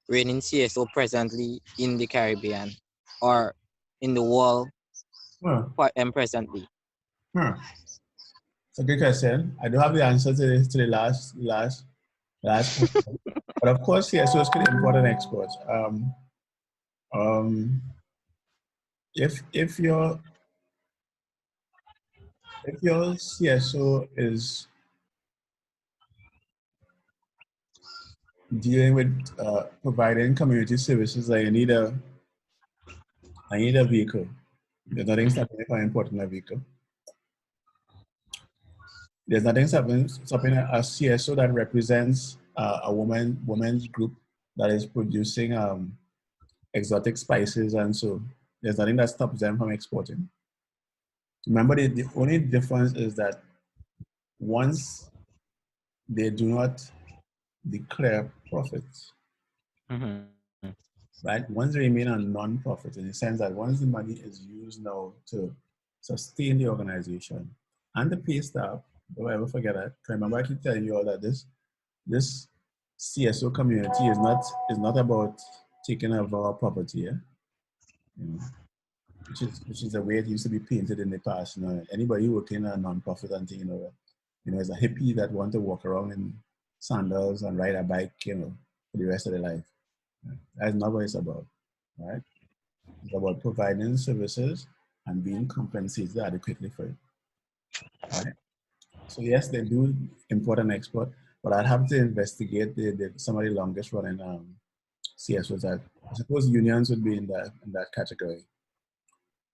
J: reigning CSO presently in the Caribbean or in the world presently?
A: It's a good question. I don't have the answer to the last question. But of course, CSOs can import and export. If your CSO is dealing with providing community services, like I need a vehicle. There's nothing stopping me from importing a vehicle. There's nothing stopping a CSO that represents a women's group that is producing exotic spices, and so there's nothing that stops them from exporting. Remember, the only difference is that once they do not declare profits, right? Once they remain a non-profit, in the sense that once the money is used now to sustain the organization and the pay staff, don't ever forget that. Remember, I keep telling you all that this CSO community is not about taking over our property, yeah? You know, which is the way it used to be painted in the past. You know, anybody working in a non-profit and thing, you know, is a hippie that want to walk around in sandals and ride a bike, you know, for the rest of their life. That's not what it's about, right? It's about providing services and being compensated adequately for it, right? So yes, they do import and export, but I'd have to investigate some of the longest running CSOs that I suppose unions would be in that category,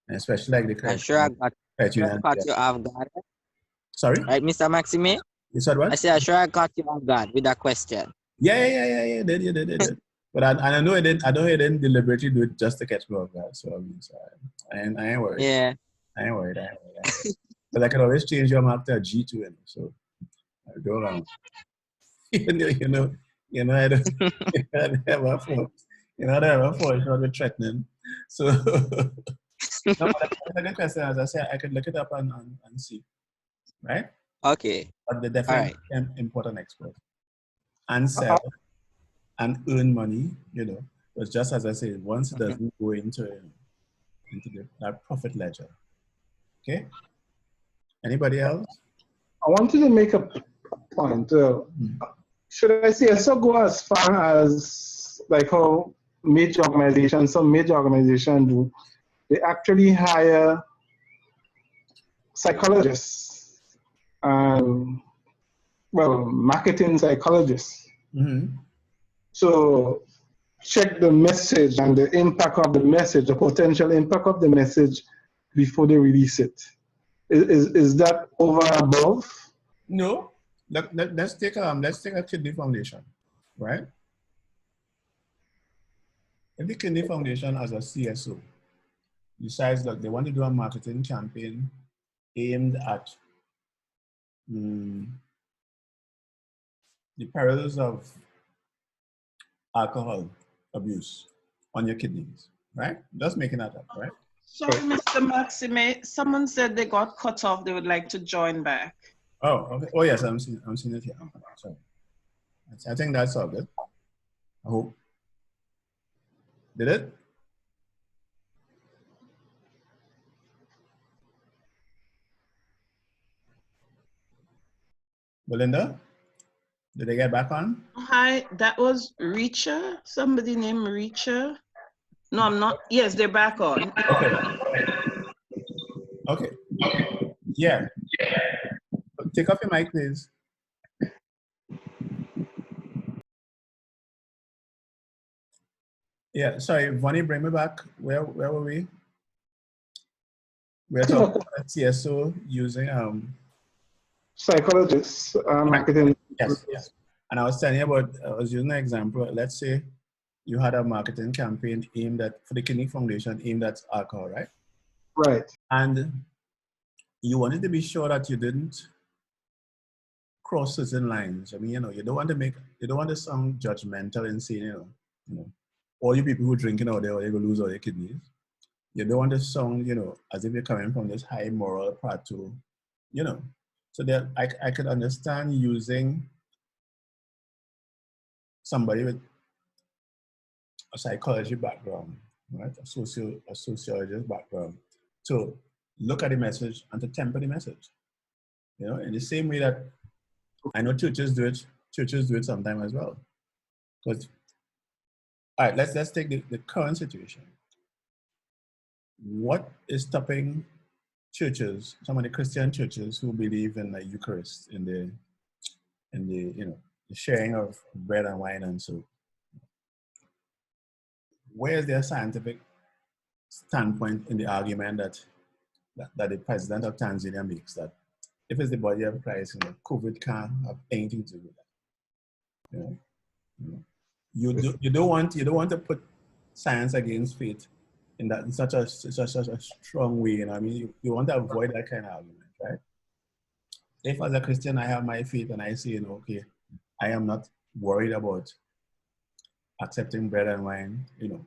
A: and especially like the
J: I'm sure I got you off guard.
A: Sorry?
J: Right, Mr. Maxime?
A: You said what?
J: I said, I'm sure I got you off guard with that question.
A: Yeah. You did. But I know it didn't. I know it didn't deliberately do it just to catch me off guard. So I mean, I ain't worried.
J: Yeah.
A: I ain't worried. But I can always change your mark to a G2, so I go around. you know, I don't. I never afford. I never afford. It's not threatening. So, no, but that's a good question. As I said, I could look it up and see, right?
J: Okay.
A: But they definitely can import and export and sell and earn money, you know. But just as I said, once it doesn't go into that profit ledger. Okay? Anybody else?
E: I wanted to make a point. Should I say, also go as far as like how some major organizations do, they actually hire psychologists and, well, marketing psychologists. So check the message and the impact of the message, the potential impact of the message before they release it. Is that over above?
A: No. Let's take a kidney foundation, right? If the kidney foundation as a CSO decides that they want to do a marketing campaign aimed at the perils of alcohol abuse on your kidneys, right? Just making that up, right?
H: Sorry, Mr. Maxime. Someone said they got cut off. They would like to join back.
A: Oh, okay. Oh, yes, I'm seeing it here. Sorry. I think that's all good. I hope. Did it? Belinda? Did they get back on?
H: Hi, that was Richa. Somebody named Richa. No, I'm not. Yes, they're back on.
A: Okay. Okay. Yeah. Take off your mic, please. Yeah, sorry, Vonnie, bring me back. Where were we? We're talking about CSO using
E: Psychologists, marketing.
A: Yes, yes. And I was telling you about, I was using an example. Let's say you had a marketing campaign aimed at, for the Kidney Foundation, aimed at alcohol, right?
E: Right.
A: And you wanted to be sure that you didn't cross certain lines. I mean, you don't want to sound judgmental and say, you know, all you people who drinking out there, they're going to lose all their kidneys. You don't want to sound, as if you're coming from this high moral plateau, So that I could understand using somebody with a psychology background, right? A sociologist background, to look at the message and to temper the message. In the same way that I know churches do it sometimes as well. Because, all right, let's take the current situation. What is stopping churches, some of the Christian churches who believe in the Eucharist, in the the sharing of bread and wine and so? Where is their scientific standpoint in the argument that the president of Tanzania makes, that if it's the body of Christ, COVID can't have anything to do with that? You don't want to put science against faith in such a strong way. I mean, you want to avoid that kind of argument, right? If as a Christian I have my faith and I say, okay, I am not worried about accepting bread and wine, in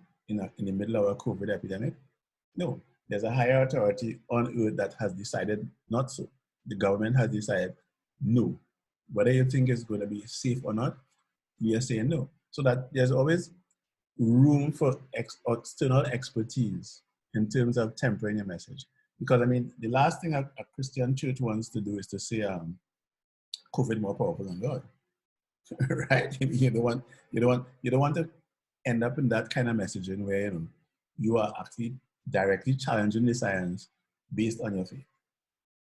A: the middle of a COVID epidemic. No, there's a higher authority on earth that has decided not so. The government has decided no. Whether you think it's going to be safe or not, we are saying no. So that there's always room for external expertise in terms of tempering your message. Because I mean, the last thing a Christian church wants to do is to say COVID more powerful than God. Right? You don't want to end up in that kind of messaging where you are actually directly challenging the science based on your faith.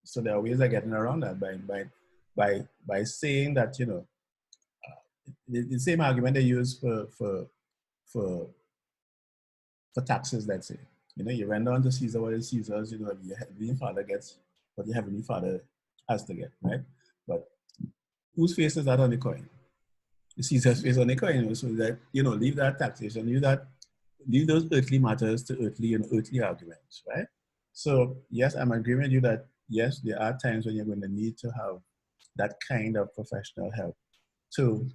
A: So there are ways of getting around that by saying that the same argument they use for taxes. Let's say you render unto Caesar what is Caesar's. Your heavenly Father gets what your heavenly Father has to get, right? But whose face is that on the coin? Caesar's face on the coin. So that leave that taxation, leave those earthly matters to earthly arguments, right? So yes, I'm agreeing with you that yes, there are times when you're going to need to have that kind of professional help to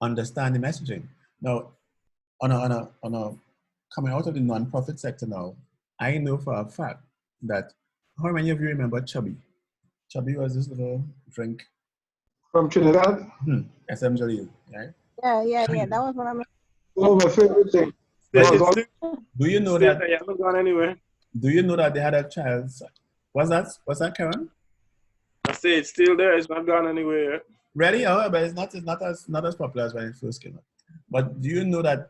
A: understand the messaging. Now, on a coming out of the non-profit sector now, I know for a fact that, how many of you remember Chubby? Chubby was this little drink
E: from Trinidad.
A: SM Jaleel, right?
D: Yeah. That was one of my.
E: Oh, my favorite thing.
A: Do you know that?
C: I haven't gone anywhere.
A: Do you know that they had a child? What's that, Karen?
C: I say it's still there. It's not gone anywhere.
A: Really? Oh, but it's not as popular as when it first came out. But do you know that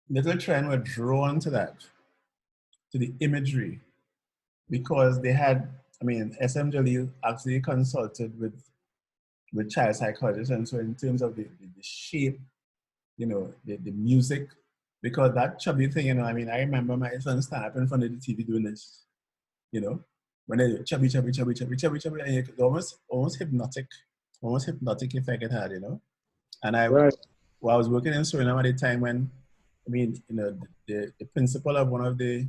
A: Little Trend were drawn to that, to the imagery, because they had, SM Jaleel actually consulted with child psychologists, and so in terms of the shape, the music, because that chubby thing, I remember my son stand up in front of the TV doing this, when they chubby, and it's almost hypnotic effect it had, And I was working in Suriname at the time when, the principal of one of the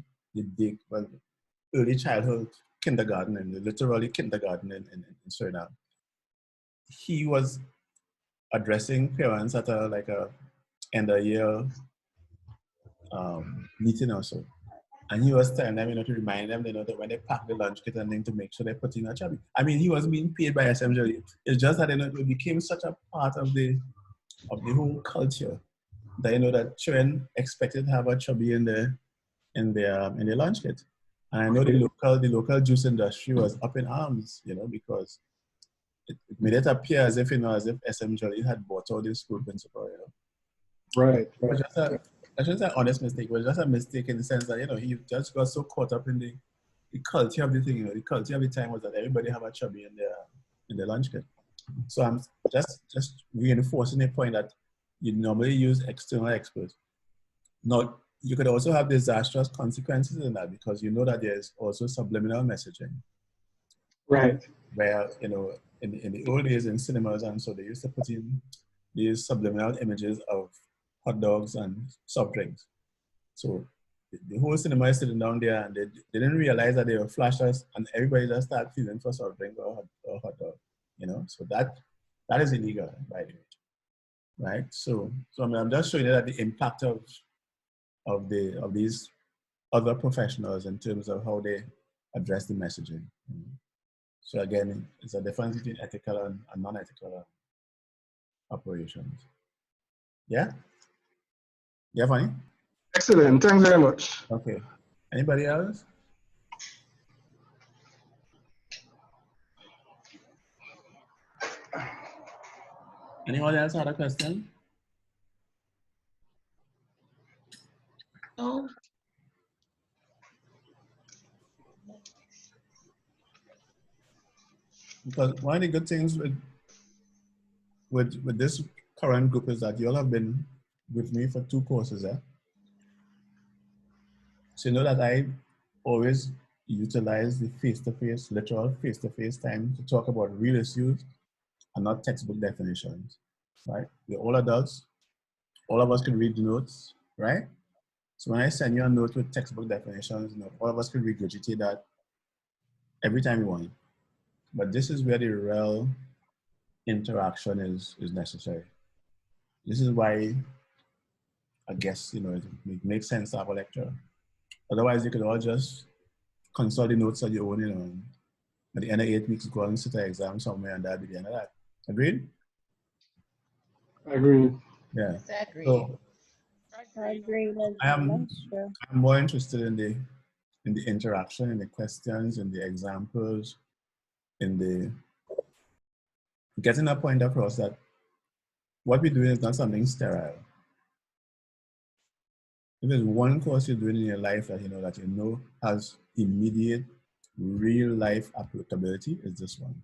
A: early childhood kindergarten, and literally kindergarten in Suriname, he was addressing parents at a end of year meeting also. And he was telling them, you know, to remind them, you know, that when they pack the lunch kit and then to make sure they put in a chubby. I mean, he was being paid by SMJ. It's just that, you know, it became such a part of the whole culture that, you know, that children expected to have a chubby in their lunch kit. And I know the local juice industry was up in arms, you know, because it made it appear as if, you know, as if SMJ had bought all this school principal, you know.
E: Right.
A: It was just an honest mistake. It was just a mistake in the sense that, you know, he just got so caught up in the culture of the thing, you know. The culture of the time was that everybody have a chubby in their lunch kit. So I'm just reinforcing the point that you normally use external experts. Now, you could also have disastrous consequences in that because you know that there's also subliminal messaging.
E: Right.
A: Where, you know, in the old days in cinemas and so they used to put in these subliminal images of hot dogs and soft drinks. So the whole cinema is sitting down there and they didn't realize that they were flashes and everybody just started feeling for soft drink or hot dog, you know. So that is illegal, by the way, right? So I mean, I'm just showing you that the impact of these other professionals in terms of how they address the messaging. So again, it's a difference between ethical and non-ethical operations. Yeah? Yeah, Fanny?
E: Excellent. Thanks very much.
A: Okay. Anybody else? Anyone else had a question?
H: Oh.
A: Because one of the good things with this current group is that you all have been with me for 2 courses, eh? So you know that I always utilize the face-to-face, literal face-to-face time to talk about real issues and not textbook definitions, right? We're all adults. All of us can read the notes, right? So when I send you a note with textbook definitions, you know, all of us can regurgitate that every time we want. But this is where the real interaction is necessary. This is why I guess, you know, it makes sense to have a lecture. Otherwise, you could all just consult the notes on your own, you know, at the end of 8 weeks, go and sit an exam somewhere and that'll be the end of that. Agreed?
E: Agreed.
A: Yeah.
H: Agreed.
A: So
D: I agree.
A: I'm
D: That's true.
A: more interested in the interaction, in the questions, in the examples, in the getting a point across that what we're doing is not something sterile. If there's one course you're doing in your life that you know has immediate, real life applicability, is this one.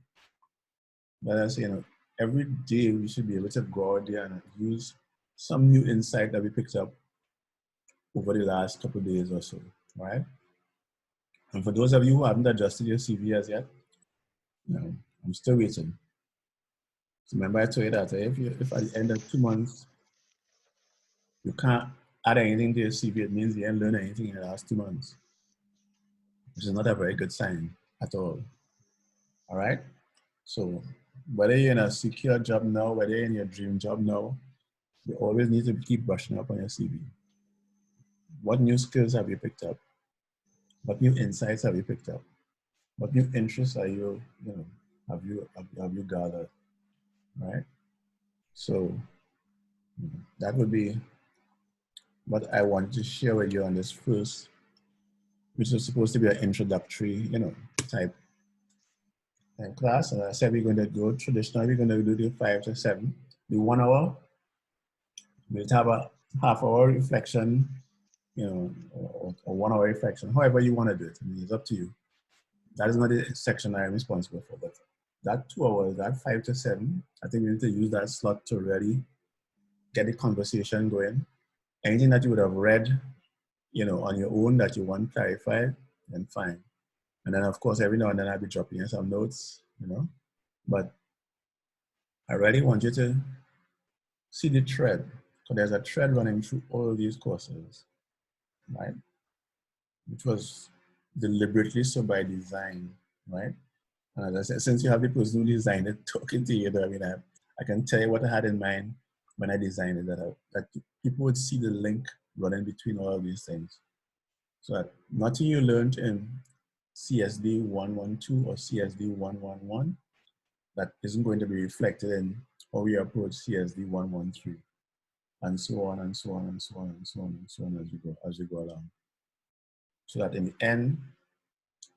A: But I say, you know, every day we should be able to go out there and use some new insight that we picked up over the last couple of days or so, right? And for those of you who haven't adjusted your CV as yet, you know, I'm still waiting. So remember I told you that if at the end of 2 months you can't add anything to your CV, it means you ain't learned anything in the last 2 months, which is not a very good sign at all. All right? So whether you're in a secure job now, whether you're in your dream job now, you always need to keep brushing up on your CV. What new skills have you picked up? What new insights have you picked up? What new interests are you know, have you gathered, right? So that would be what I wanted to share with you on this first, which is supposed to be an introductory, you know, type class. And I said we're going to go traditionally, we're going to do the 5 to 7, the 1 hour. We'll have a half-hour reflection, you know, or 1 hour reflection, however you want to do it. I mean, it's up to you. That is not the section I'm responsible for, but that 2 hours, that 5 to 7, I think we need to use that slot to really get the conversation going. Anything that you would have read, you know, on your own that you want clarified, then fine. And then of course, every now and then I'll be dropping in some notes, you know, but I really want you to see the thread. So there's a thread running through all of these courses, right? Which was deliberately so by design, right? And as I said, since you have the person who designed it talking to you, I mean, I can tell you what I had in mind when I designed it, that people would see the link running between all of these things. So that nothing you learned in CSD112 or CSD111, that isn't going to be reflected in how we approach CSD113, and so on and so on and so on and so on and so on as you go along. So that in the end,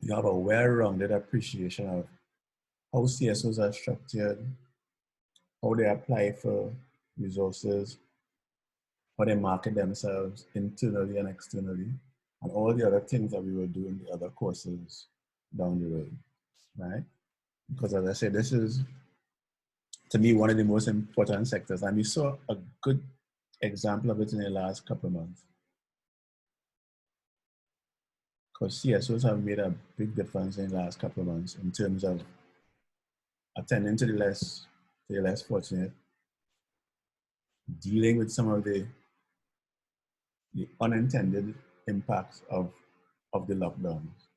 A: you have a well-rounded appreciation of how CSOs are structured, how they apply for resources, how they market themselves internally and externally, and all the other things that we will do in the other courses down the road, right? Because as I said, this is, to me, one of the most important sectors, and we saw a good example of it in the last couple of months. Because CSOs have made a big difference in the last couple of months in terms of attending to the less fortunate, dealing with some of the unintended impacts of the lockdowns,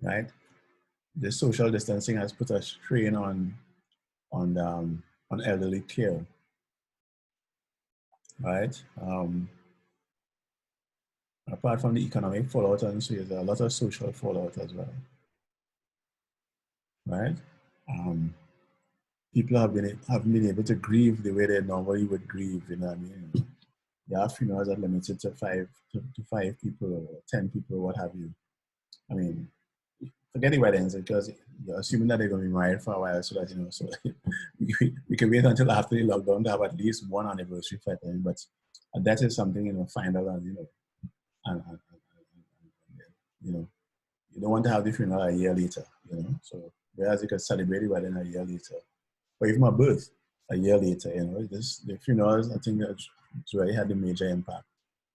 A: right? The social distancing has put a strain on elderly care, right? Apart from the economic fallout, and so there's a lot of social fallout as well, right? People have been able to grieve the way they normally would grieve, you know what I mean? Their funerals are limited to five people or 10 people, what have you. I mean, forget the weddings, because you're assuming that they're going to be married for a while, so that, you know, so we can wait until after the lockdown to have at least one anniversary for them. But that is something, you know, final, and, you know, and you know, you don't want to have the funeral a year later, you know. So whereas you could celebrate the wedding a year later, or even my birth a year later, you know, the funerals, I think that's really had a major impact,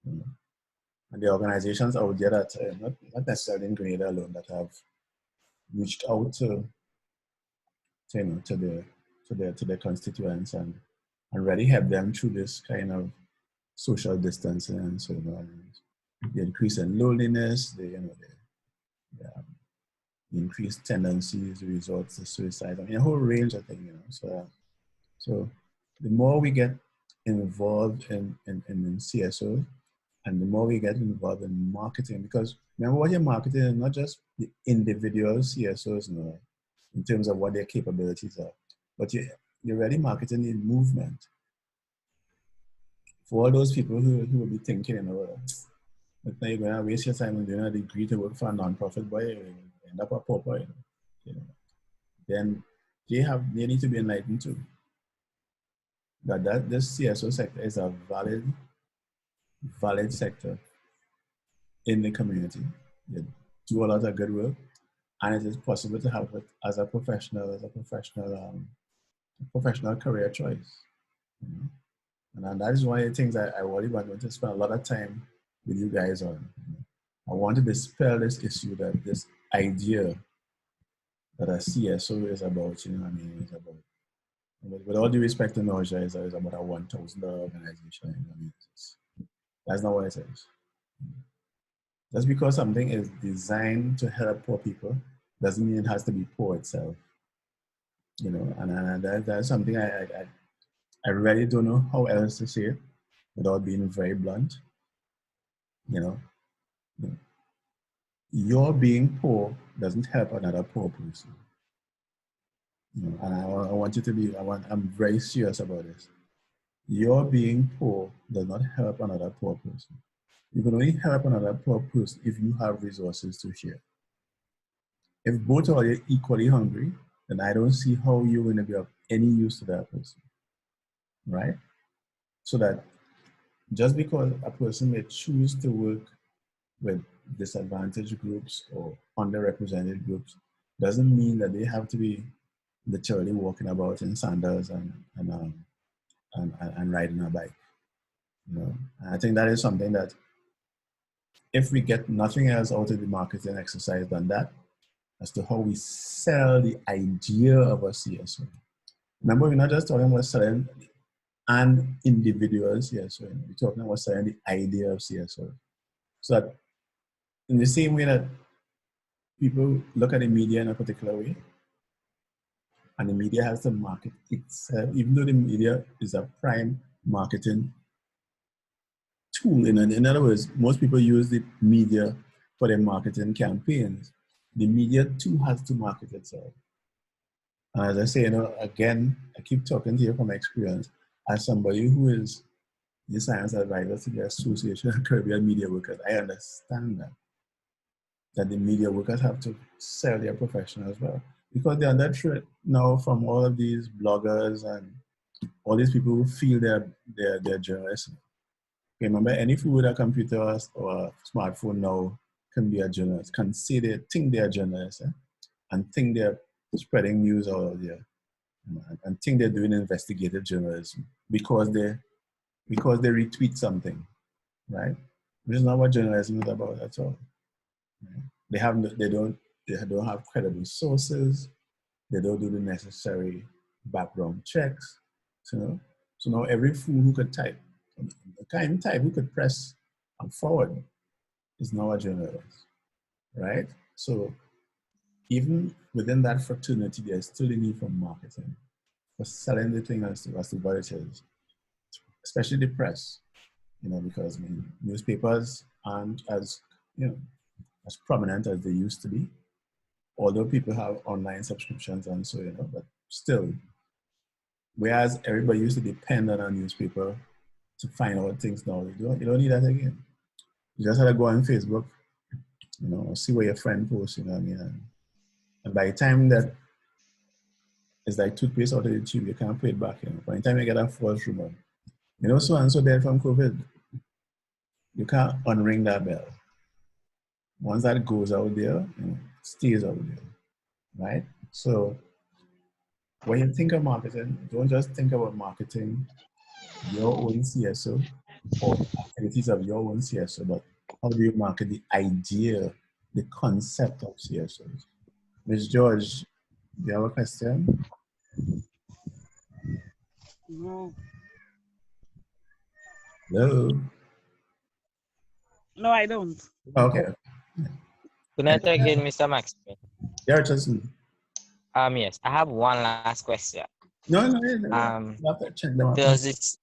A: you know. And the organizations out there that not necessarily in Grenada alone, that have reached out to you know, to their constituents and really help them through this kind of social distancing and so on. The increase in loneliness, the increased tendencies, the results to suicide. I mean, a whole range of things, you know. So the more we get involved in CSO, and the more we get involved in marketing, because remember, what you're marketing is not just the individual CSOs, you know, in terms of what their capabilities are, but you're really marketing the movement. For all those people who will be thinking, you know, but now you're going to waste your time and doing a degree to work for a non-profit, boy, you end up a pauper, you know. Then they need to be enlightened too. That this CSO sector is a valid sector in the community. They do a lot of good work, and it is possible to have it as a professional career choice. You know? And that is one of the things I really want to spend a lot of time with you guys on. You know? I want to dispel this issue, that this idea that a CSO is about, you know what I mean, is about, with all due respect to Nausea, is about a $1,000 organization. You know, I mean, that's not what it is. Just because something is designed to help poor people doesn't mean it has to be poor itself. You know, and that's something I really don't know how else to say it without being very blunt. You know, your being poor doesn't help another poor person. You know, and I want you to be, I'm very serious about this. Your being poor does not help another poor person. You can only help another poor person if you have resources to share. If both are equally hungry, then I don't see how you're going to be of any use to that person, right? So that just because a person may choose to work with disadvantaged groups or underrepresented groups doesn't mean that they have to be literally walking about in sandals and riding a bike. You know, and I think that is something that, if we get nothing else out of the marketing exercise than that, as to how we sell the idea of a CSO. Remember, we're not just talking about selling an individual CSO, we're talking about selling the idea of CSO. So that in the same way that people look at the media in a particular way, and the media has to market itself, even though the media is a prime marketing tool. In other words, most people use the media for their marketing campaigns. The media too has to market itself. And as I say, again, I keep talking to you from experience. As somebody who is the science advisor to the Association of Caribbean Media Workers, I understand that the media workers have to sell their profession as well. Because they're under threat now from all of these bloggers and all these people who feel they're journalists. Remember, any fool with a computer or a smartphone now can be a journalist, can say they think they're journalists, and think they're spreading news out there, and think they're doing investigative journalism because they retweet something, right? Which is not what journalism is about at all. Right? They don't have credible sources. They don't do the necessary background checks. So now every fool who could type, the kind of type who could press and forward is now a journalist, right? So even within that fraternity, there's still a need for marketing, for selling the thing as to what it is, especially the press, because newspapers aren't as prominent as they used to be, although people have online subscriptions and so, but still, whereas everybody used to depend on a newspaper to find out things now, you don't need that again. You just have to go on Facebook, see what your friend posts, and by the time that it's like toothpaste out of the tube, you can't put it back, By the time you get a false rumor, so and so dead from COVID, you can't unring that bell. Once that goes out there, it stays out there, right? So when you think of marketing, don't just think about marketing your own CSO or the activities of your own CSO, but how do you market the idea, the concept of CSOs? Ms. George, do you have a question?
K: No.
A: Hello?
K: No, I don't.
A: Okay.
J: Good night again, Mr. Maxwell.
A: Yeah, Richardson.
J: Yes, I have one last question.
A: No.
J: Does it?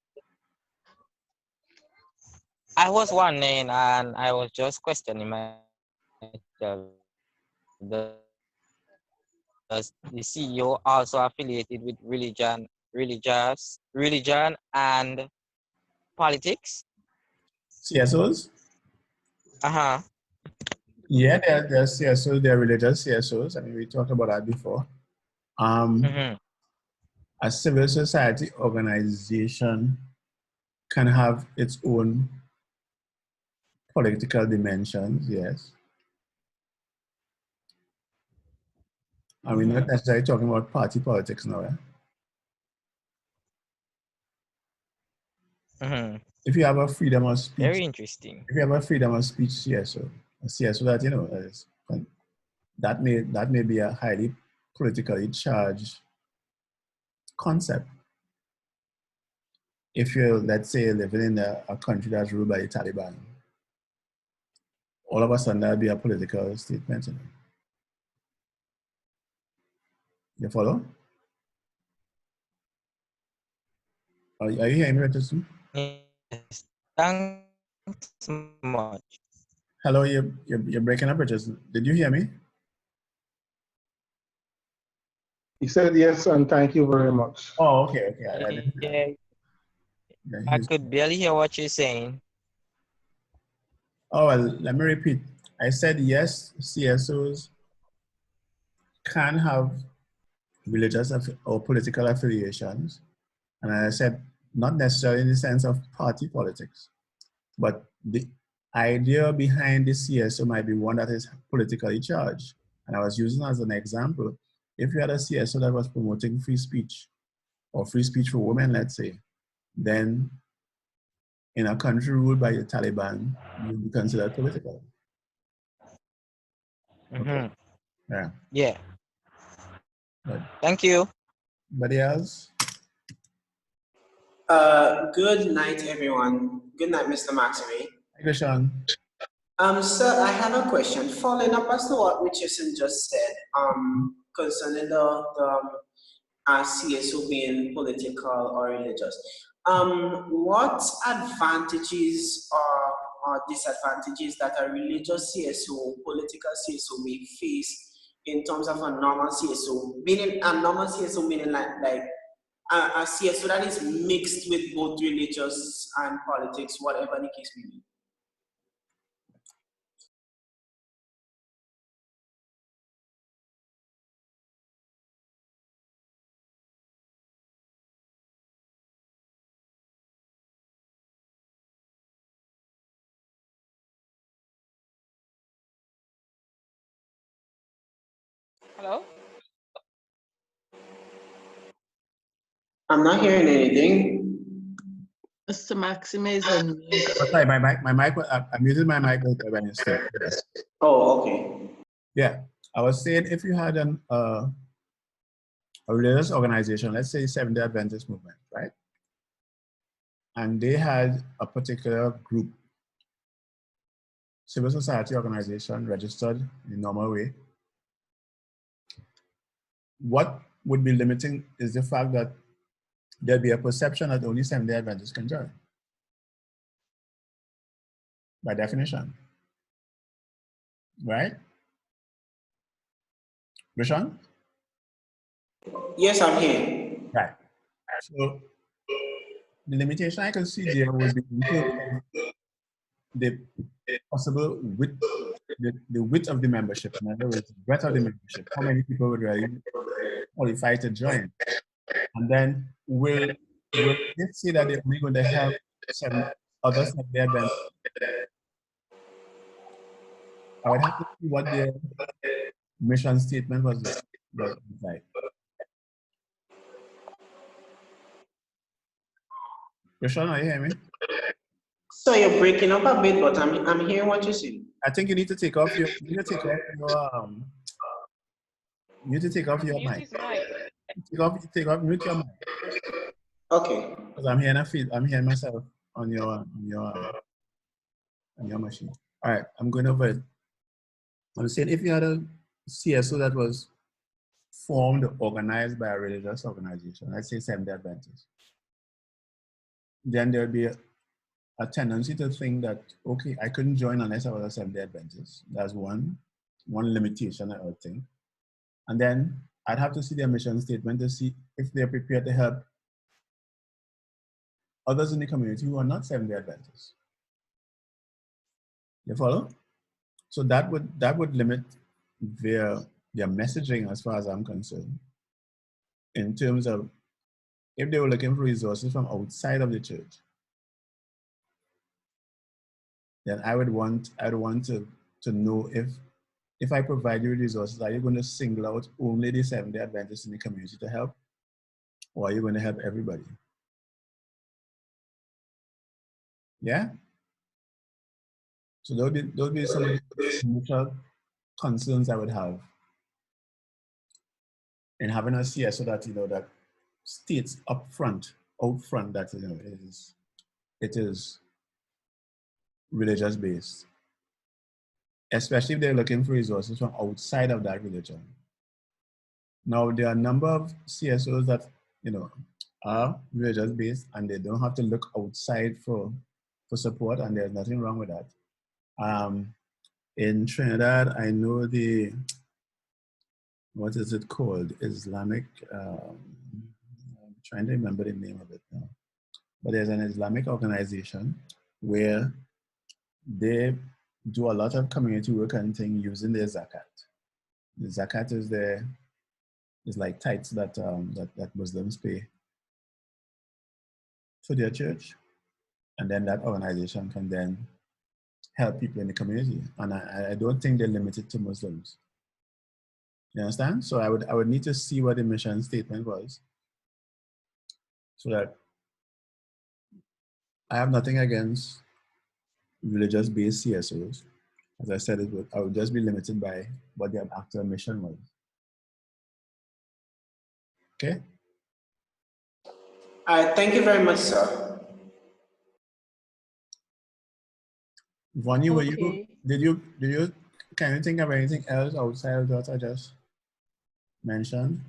J: I was wondering, and I was just questioning myself. Does the CEO also affiliated with religion and politics?
A: CSOs?
J: Uh-huh.
A: Yeah, they're CSOs, they're religious CSOs. I mean, we talked about that before. A civil society organization can have its own political dimensions, yes. And we're not necessarily talking about party politics now. If you have a freedom of speech,
J: very interesting.
A: If you have a freedom of speech CSO, a CSO that may be a highly politically charged concept. If you're, let's say, living in a country that's ruled by the Taliban, all of a sudden that'll be a political statement. You follow? Are you hearing me, Richardson?
J: Yes. Thanks much.
A: Hello, you're breaking up, Richardson. Did you hear me?
E: He said yes, and thank you very much.
A: Oh, okay.
J: I could barely hear what you're saying.
A: Oh, well, let me repeat. I said yes, CSOs can have religious or political affiliations. And I said, not necessarily in the sense of party politics, but the idea behind the CSO might be one that is politically charged. And I was using as an example, if you had a CSO that was promoting free speech or free speech for women, let's say, then in a country ruled by the Taliban, you would be considered political. Okay. Yeah.
J: Yeah.
A: But
J: thank you.
A: Anybody else?
L: Good night, everyone. Good night, Mr. Maxime.
A: Hi, Sean.
L: Sir, I have a question. Following up as to what Richardson just said, concerning the CSO being political or religious. What advantages or disadvantages that a religious CSO, political CSO may face in terms of a normal CSO? Meaning a normal CSO meaning like a CSO that is mixed with both religious and politics, whatever the case may be.
F: Hello?
L: I'm not hearing anything.
H: Mr. Maxime is on mute.
A: Oh, sorry, my mic, I muted my mic when you spoke.
L: Oh, okay.
A: Yeah, I was saying if you had a religious organization, let's say Seventh-day Adventist movement, right? And they had a particular group, civil society organization registered in the normal way. What would be limiting is the fact that there'd be a perception that only Seventh-day Adventists can join, by definition, right? Rishon?
L: Yes, I'm here.
A: Right. So the limitation I can see there would be the possible width, the width of the membership. In other words, the breadth of the membership. How many people would really qualify to join? And then will they say that they're only going to help other Seventh-day Adventists? I would have to see what their mission statement was like. Rishon, are you hearing me?
L: So you're breaking up a bit, but I'm hearing what you're saying.
A: I think you need to take off your you need to take off your
F: Mute
A: mic.
F: his mic.
A: Mute your mic.
L: Okay.
A: Because I'm hearing myself on your machine. All right, I'm going over it. I'm saying if you had a CSO that was formed, organized by a religious organization, let's say Seventh-day Adventists, then there would be a tendency to think that, okay, I couldn't join unless I was a Seventh-day Adventist. That's one limitation I would think. And then I'd have to see their mission statement to see if they're prepared to help others in the community who are not Seventh-day Adventists. You follow? So that would limit their messaging as far as I'm concerned, in terms of if they were looking for resources from outside of the church, then I'd want to know if I provide you resources, are you going to single out only the Seventh-day Adventists in the community to help, or are you going to help everybody? Yeah. So those would be some of the initial concerns I would have in having a CSO that that states out front that it is religious based, especially if they're looking for resources from outside of that religion. Now there are a number of CSOs that are religious based and they don't have to look outside for support, and there's nothing wrong with that. In Trinidad, I know what is it called? Islamic, I'm trying to remember the name of it now. But there's an Islamic organization where they do a lot of community work and thing using their zakat. The zakat is like tithes that Muslims pay for their church. And then that organization can then help people in the community. And I don't think they're limited to Muslims. You understand? So I would need to see what the mission statement was, so that I have nothing against religious-based CSOs. As I said, I would just be limited by what their actual mission was. Okay?
L: Thank you very much, sir.
A: Vonnie, did you can you think of anything else outside of what I just mentioned?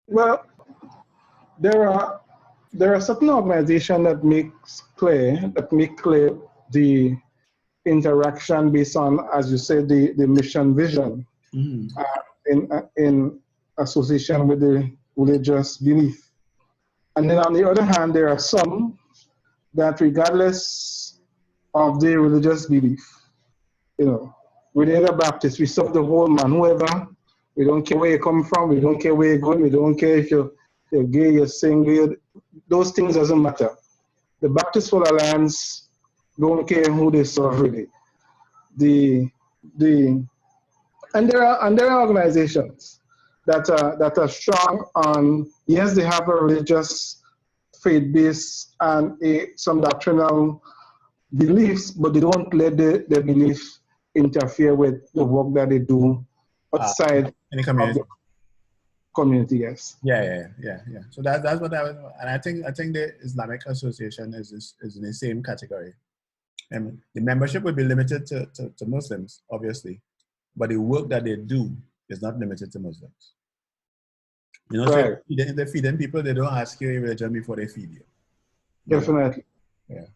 E: Well, there are there are certain organizations that make clear the interaction based on, as you said, the mission vision in association with the religious belief. And then on the other hand, there are some that regardless of the religious belief, within the Baptist, we serve the whole man, whoever. We don't care where you come from. We don't care where you're going. We don't care if you're gay, you're single. Those things doesn't matter. The Baptist Full Alliance don't care who they serve really. And there are organizations that are strong on, yes, they have a religious faith base and some doctrinal beliefs, but they don't let their beliefs interfere with the work that they do outside
A: in the community.
E: of the community. Yes.
A: Yeah. So that's what I was, and I think the Islamic Association is in the same category. And the membership will be limited to Muslims, obviously, but the work that they do is not limited to Muslims. So if they're feeding people, they don't ask you your religion before they feed you.
E: Definitely.
A: Yeah.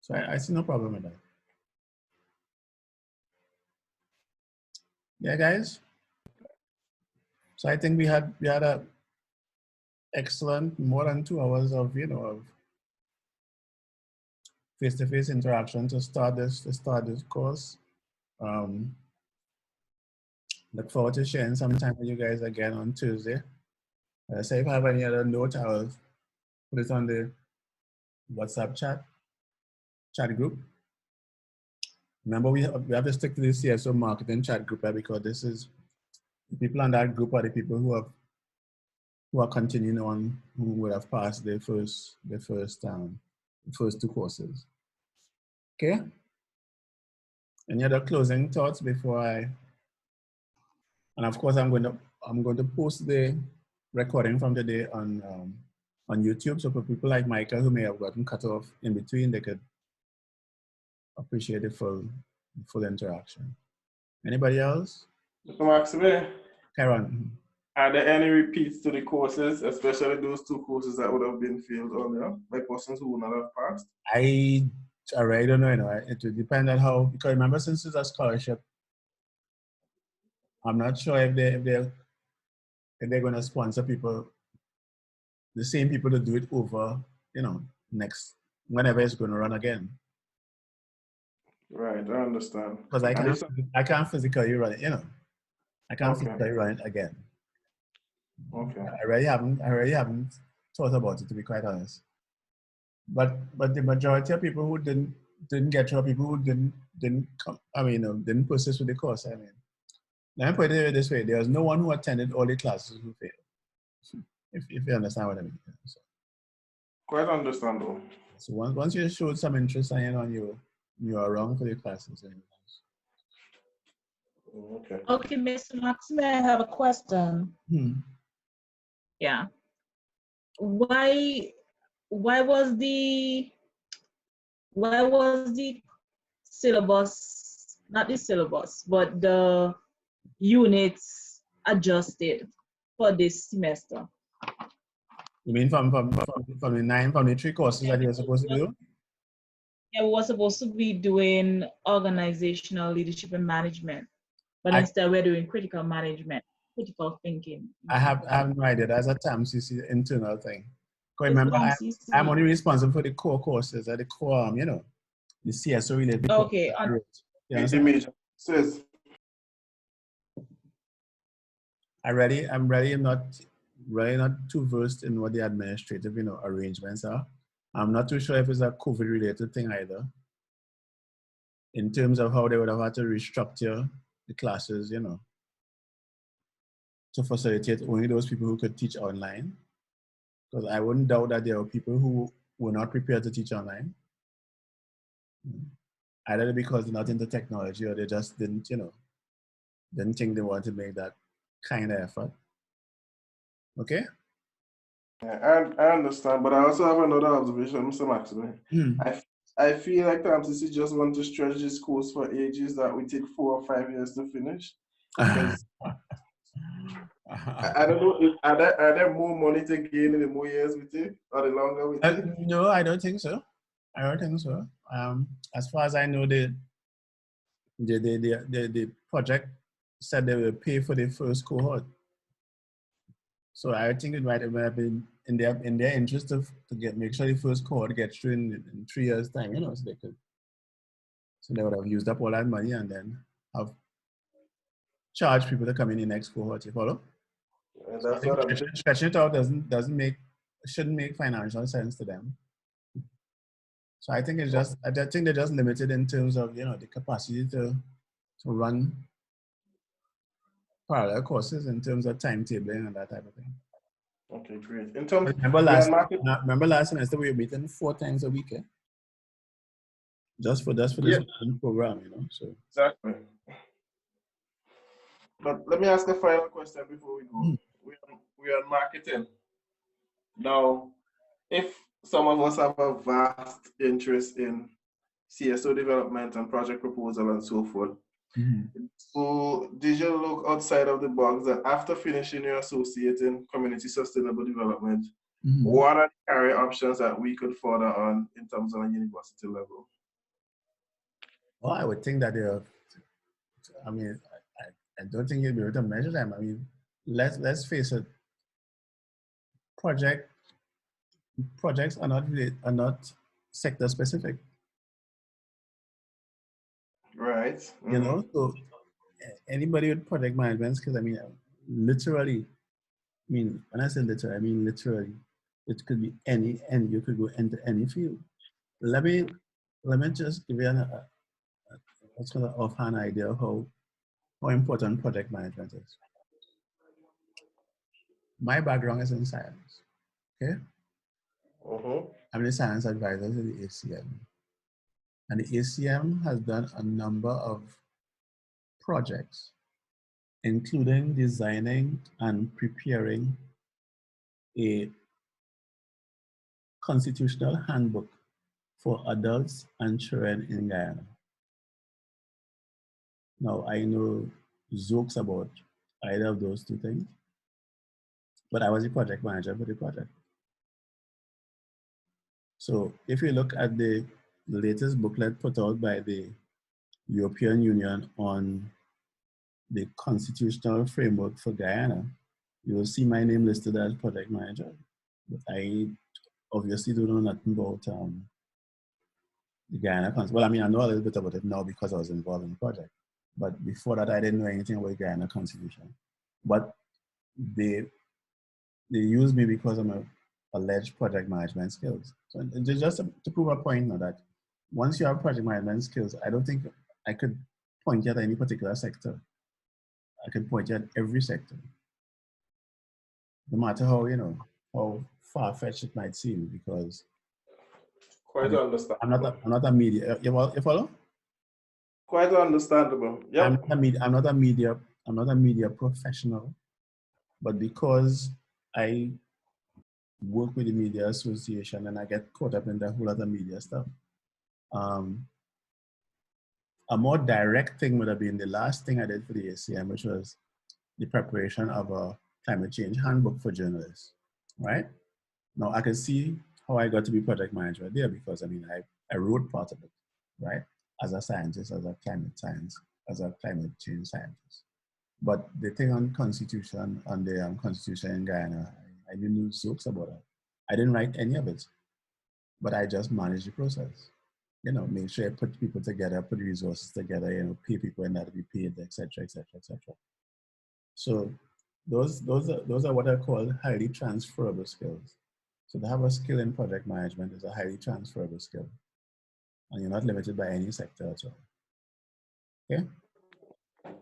A: So I see no problem with that. Yeah, guys. So I think we had a excellent more than 2 hours of of face-to-face interaction to start this course. Look forward to sharing some time with you guys again on Tuesday. So if you have any other note, I will put it on the WhatsApp chat group. Remember, we have to stick to the CSO marketing chat group because this is the people on that group are the people who are continuing on, who would have passed their first 2 courses. Okay. Any other closing thoughts before I? And of course, I'm going to post the recording from today on YouTube, so for people like Michael who may have gotten cut off in between, they could appreciate the full interaction. Anybody else?
C: Mr. Maxime,
A: Karen.
C: Are there any repeats to the courses, especially those 2 courses that would have been failed earlier by persons who would not have passed?
A: I really don't know. It would depend on how, because remember, since it's a scholarship, I'm not sure if they're going to sponsor people, the same people to do it over, next, whenever it's going to run again.
C: Right, I understand.
A: Because I can't physically run it, I can't physically run it again.
C: Okay.
A: I really haven't thought about it, to be quite honest. But the majority of people who didn't get through, people who didn't come, didn't persist with the course. Let me put it this way: there was no one who attended all the classes who failed. If you understand what I mean. So,
C: quite understandable.
A: So once you showed some interest and you are wrong for the classes.
C: Okay.
K: Okay, Mr. Maxime, I have a question. Yeah. Why was the syllabus, not the syllabus, but the units adjusted for this semester?
A: You mean from the 3 courses that you're supposed to do?
K: Yeah, we were supposed to be doing organizational leadership and management, but instead we're doing critical management, critical thinking.
A: I have no idea. That's a TAMCC internal thing. Remember, I'm only responsible for the core courses, the core, the CSO related.
K: Okay.
A: I'm really not too versed in what the administrative, arrangements are. I'm not too sure if it's a COVID related thing either. In terms of how they would have had to restructure the classes, to facilitate only those people who could teach online. Because I wouldn't doubt that there are people who were not prepared to teach online. Either because they're not into technology or they just didn't think they wanted to make that kind of effort. Okay?
C: Yeah, I understand, but I also have another observation, Mr. Maxime. I feel like the MCC just want to stretch this course for ages that we take 4 or 5 years to finish. Because I don't know. Are there more money to gain in the more years with it or the longer with it?
A: No, I don't think so. I don't think so. As far as I know, the project said they will pay for the first cohort. So I think it might have been in their interest to make sure the first cohort gets through in 3 years' time, you know, so they would have used up all that money and then have charged people to come in the next cohort. You follow?
C: And
A: So I
C: that's
A: think
C: what I'm
A: stretching it out shouldn't make financial sense to them. So I think I think they're just limited in terms of, you know, the capacity to run parallel courses in terms of timetabling and that type of thing.
C: Okay, great. In terms,
A: remember last semester we were meeting 4 times a week, eh? Just for this one program, you know. So
C: exactly. But let me ask a final question before we go. We are marketing. Now, if some of us have a vast interest in CSO development and project proposal and so forth, so did you look outside of the box that after finishing your associate in community sustainable development, what are the career options that we could further on in terms of a university level?
A: Well, I would think that I mean, I don't think you'll be able to measure them. I mean, let's face it, projects are not sector specific.
C: Right.
A: You know, so anybody with project management skills, I mean, literally, I mean, when I say literally, I mean literally, it could be any you could go into any field. Let me just give you what's called an offhand idea of how important project management is. My background is in science, okay? I'm the science advisor to the ACM. And the ACM has done a number of projects, including designing and preparing a constitutional handbook for adults and children in Guyana. Now, I know jokes about either of those two things, but I was the project manager for the project. So if you look at the latest booklet put out by the European Union on the constitutional framework for Guyana, you will see my name listed as project manager. But I obviously don't know nothing about the Guyana Constitution. Well, I mean, I know a little bit about it now because I was involved in the project. But before that, I didn't know anything about the Guyana Constitution. But they used me because of my alleged project management skills. So just to prove a point now that once you have project management skills, I don't think I could point at any particular sector. I could point at every sector. No matter how, you know, how far-fetched it might seem, because
C: quite understandable.
A: I'm not a media. You follow?
C: Quite understandable. Yep.
A: I'm not a media professional, but because I work with the media association and I get caught up in the whole other media stuff. A more direct thing would have been the last thing I did for the ACM, which was the preparation of a climate change handbook for journalists, right? Now I can see how I got to be project manager there because I mean, I wrote part of it, right? As a scientist, as a climate change scientist. But the thing on constitution, on the constitution in Guyana, I didn't do jokes about it. I didn't write any of it, but I just managed the process. You know, make sure I put people together, put resources together, you know, pay people and that to be paid, etc., etc., etc. So those are what I call highly transferable skills. So to have a skill in project management is a highly transferable skill, and you're not limited by any sector at all. Okay.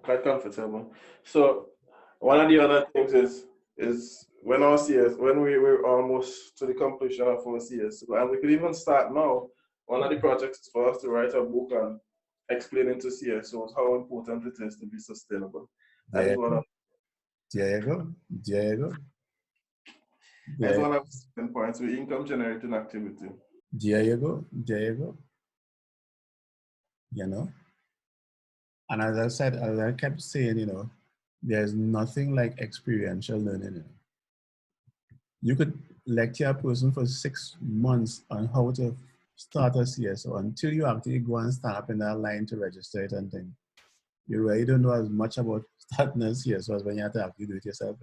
C: Quite comfortable. So one of the other things is when we were almost to the completion of our CSO, and we could even start now. One of the projects is for us to write a book and explaining to CSOs how important it is to be sustainable. That is one of
A: There you go. There you go.
C: That's one of the points with income generating activity.
A: There you go. There you go. You know? And as I said, as I kept saying, you know, there's nothing like experiential learning. You could lecture a person for 6 months on how to start a CSO until you actually go and stand up in that line to register it and think. You really don't know as much about starting a CSO as when you have to actually do it yourself.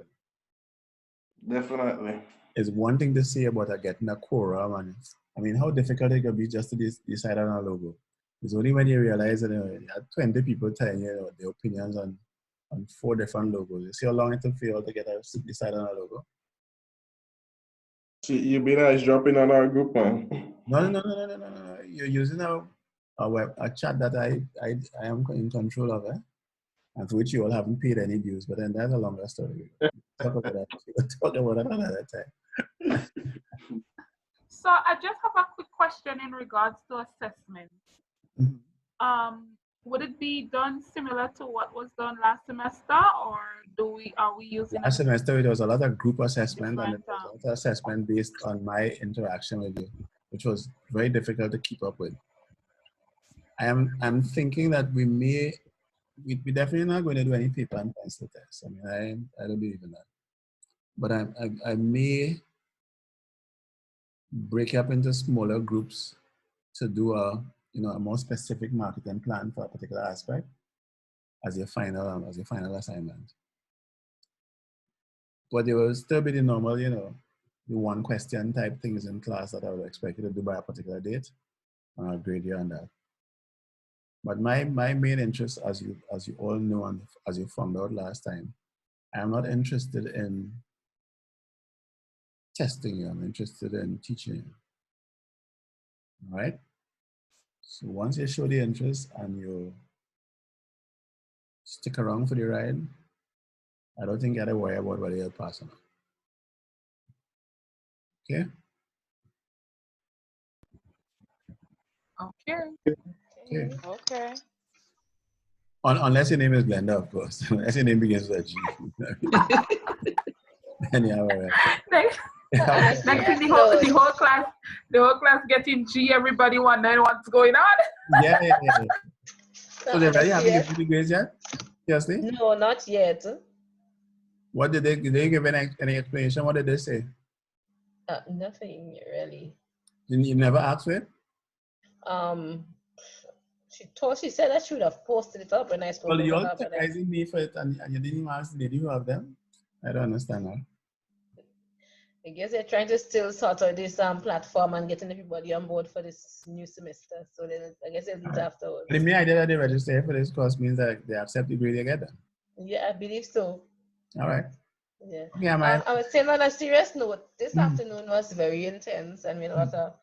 C: Definitely.
A: It's one thing to say about getting a quorum, and I mean, how difficult it could be just to decide on a logo. It's only when you realize that you had 20 people telling you their opinions on 4 different logos. You see how long it took for you all to decide on a logo?
C: You be nice dropping on our group, man.
A: No. You're using a chat that I am in control of, and for which you all haven't paid any dues. But then that's a longer story. Talk about that. We'll talk about that another time.
G: So I just have a quick question in regards to assessment. Would it be done similar to what was done last semester, or are we using
A: last semester? There was a lot of group assessment, and
G: different,
A: it was a lot of assessment based on my interaction with you, which was very difficult to keep up with. I'm thinking that we definitely not going to do any paper and pencil tests. I mean, I don't believe in that. But I may break up into smaller groups to do a more specific marketing plan for a particular aspect as your final assignment. But there will still be the normal, the one question type things in class that I would expect you to do by a particular date, and I'll grade you on that. But my main interest, as you all know and as you found out last time, I am not interested in testing you. I'm interested in teaching you. All right? So once you show the interest and you stick around for the ride, I don't think you have to worry about whether you'll pass or not. Okay?
G: Okay.
A: Unless your name is Glenda, of course. Unless your name begins with a G. Then you have a
G: Next thing the whole class getting G, everybody wondering what's going on.
A: Yeah. So they already haven't given you the grades yet? Seriously?
B: No, not yet.
A: What did they give any explanation? What did they say?
B: Nothing really.
A: You never asked for it?
B: She said that she would have posted it up when I spoke
A: Well,
B: to
A: you're
B: her.
A: surprising me for it, and you didn't even ask, did you have them? I don't understand that.
B: I guess they're trying to still sort out this platform and getting everybody on board for this new semester. So then I guess they'll do it afterwards.
A: The mere idea that they register for this course means that they accept the grade you get them.
B: Yeah, I believe so.
A: All right.
B: Yeah.
A: Okay,
B: I was saying on a serious note, this afternoon was very intense and we had a lot of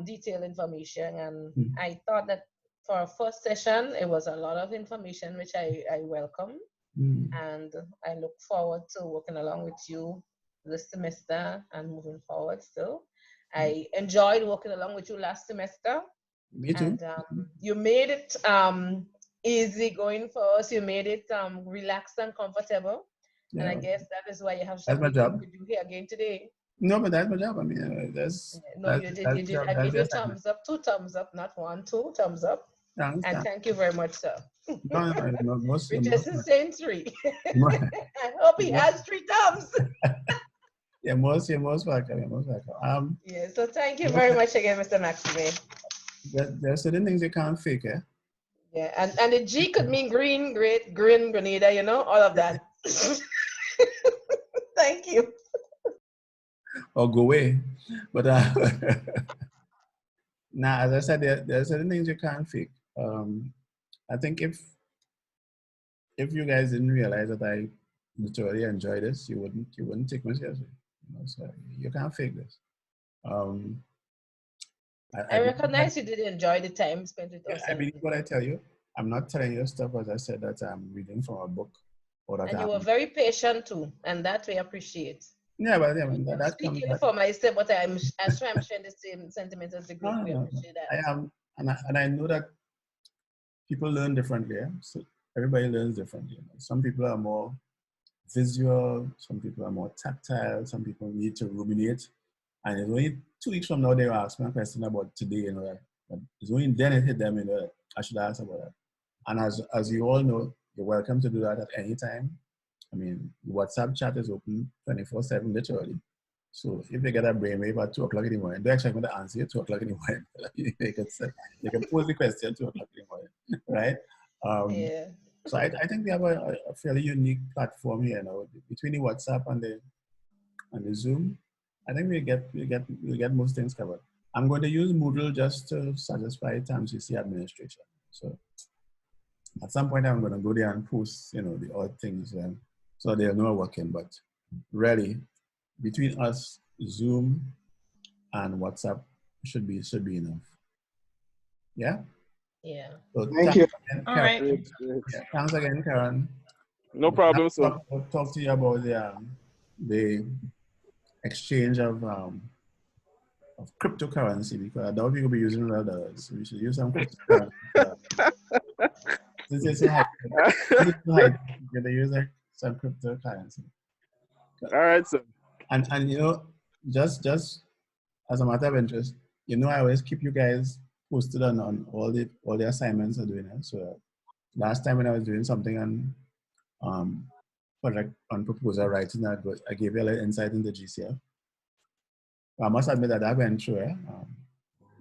B: detailed information. And I thought that for our first session, it was a lot of information, which I welcome. And I look forward to working along with you this semester and moving forward still. I enjoyed working along with you last semester.
A: Me too.
B: And you made it easy going for us. You made it relaxed and comfortable.
A: Yeah.
B: And I guess that is why you have
A: That's my job.
B: to do here again today.
A: No, but that's my job. I mean,
B: you did. I gave you thumbs up, 2 thumbs up, not 1, 2 thumbs up. And thank you very much, sir.
A: No,
B: Richard is saying 3. I hope he has 3 thumbs.
A: You're most welcome.
B: Yeah, so thank you very much again, Mr. Maxime.
A: There are certain things you can't fake, eh?
B: Yeah, and the G could mean green, great, green, Grenada, all of that. Thank you.
A: Or go away. But now, as I said, there are certain things you can't fake. I think if you guys didn't realize that I literally enjoy this, you wouldn't take me seriously. So you can't fake this.
B: I recognize you did enjoy the time spent with us.
A: I believe what I tell you. I'm not telling you stuff, as I said, that I'm reading from a book. Or that
B: and you were very patient too, and that we appreciate.
A: Yeah, but I mean, that
B: speaking
A: comes
B: for myself, but I'm sharing the same sentiments as the group. We appreciate that.
A: I am, and I know that people learn differently. So everybody learns differently. Some people are more visual, some people are more tactile, some people need to ruminate. And it's only 2 weeks from now they will ask me a question about today, but it's only then it hit them, that I should ask about that. And as you all know, you're welcome to do that at any time. I mean, WhatsApp chat is open 24/7 literally. So if they get a brainwave at 2 o'clock in the morning, don't expect me to answer you at 2 o'clock in the morning. They can pose the question at 2 o'clock in the morning, right?
B: Yeah.
A: So I think we have a fairly unique platform here now between the WhatsApp and the Zoom. I think we'll get most things covered. I'm going to use Moodle just to satisfy TAMCC administration. So at some point I'm going to go there and post, you know, the odd things, so they'll know I'm working. But really, between us, Zoom and WhatsApp should be enough. Yeah.
B: Yeah.
A: So
E: Thank you.
A: again,
H: All
A: Karen.
H: right.
C: Great, great.
A: Yeah, thanks again, Karen.
C: No problem, sir.
A: I'll talk to you about the exchange of cryptocurrency, because I doubt we will be using real dollars. So we should use some cryptocurrency. Since it's so high, we're going to use some cryptocurrency.
C: All right, sir.
A: And you know, just as a matter of interest, you know, I always keep you guys posted on all the assignments I'm doing. So last time when I was doing something on project on proposal writing, I gave you a little insight into GCF. I must admit that I went through it.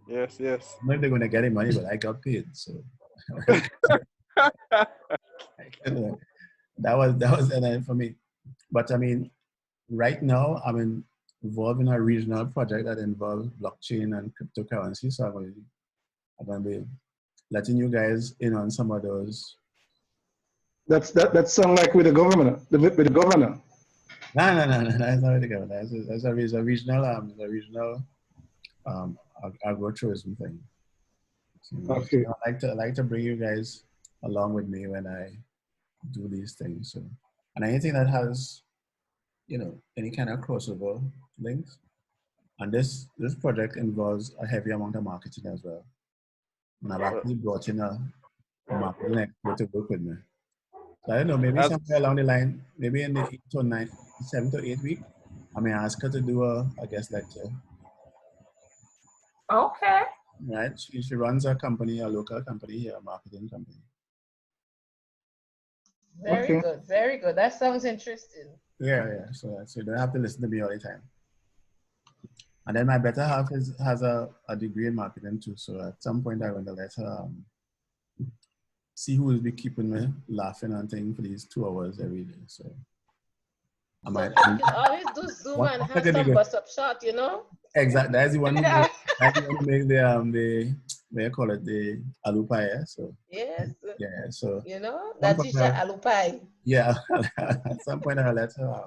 C: Yes, yes.
A: I'm not they're going to get any money, but I got paid. So that was enough for me. But I mean, right now I'm involved in a regional project that involves blockchain and cryptocurrency. So I'm going to be letting you guys in on some of those.
E: That sound like with the governor, with the governor.
A: No, that's not with the governor. That's a regional agrotourism thing. So,
E: Okay.
A: so I like to bring you guys along with me when I do these things. So, and anything that has, you know, any kind of crossover links. And this project involves a heavy amount of marketing as well. And I've actually brought in a marketing expert to work with me. So I don't know, maybe somewhere along the line, maybe in the 7 to 8 week, I may ask her to do a guest lecture.
G: Okay.
A: Right? She runs a company, a local company here, a marketing company.
B: Very good, very good. That sounds interesting.
A: Yeah. So you don't have to listen to me all the time. And then my better half has a degree in marketing too. So at some point I'm going to let her see who will be keeping me laughing and things for these 2 hours every day. So I might
B: You can always do Zoom and have some bust up shot, you know?
A: Exactly. That's the one who make the what you call it, the alupai. Yeah? So
B: yes.
A: Yeah. So
B: you know, that's alupai.
A: Yeah. At some point I'll let her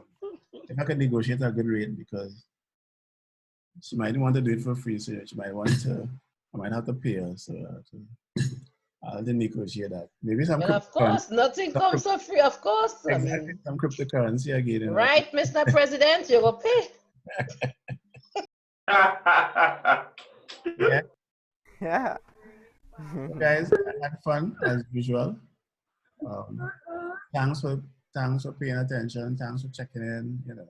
A: if I can negotiate a good rate, because she might want to do it for free, so she might want to. I might have to pay her, so I'll negotiate that. Maybe some.
B: And of course, nothing comes for free. Of course,
A: Exactly.
B: I mean,
A: some cryptocurrency again.
B: Right, Mr. President, you will pay.
A: Yeah.
M: Yeah.
A: Guys, I had fun as usual. Thanks for paying attention. Thanks for checking in. You know,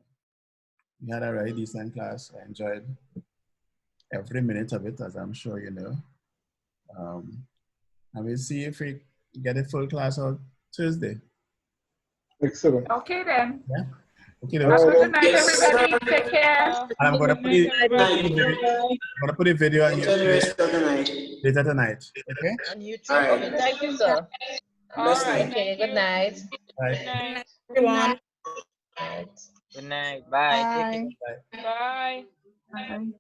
A: we had a very decent class. I enjoyed every minute of it, as I'm sure you know. And we'll see if we get a full class on Tuesday.
E: Excellent.
G: Okay then.
A: Yeah. Okay.
G: Have a good night, everybody. Take care.
A: I'm gonna put the video on YouTube later tonight. Okay.
B: On YouTube. Okay, thank you, sir.
F: All right.
B: Okay, good night.
A: Bye.
F: Good night.
B: Everyone.
J: Good night. Bye. Take care.
F: Bye.
G: Bye.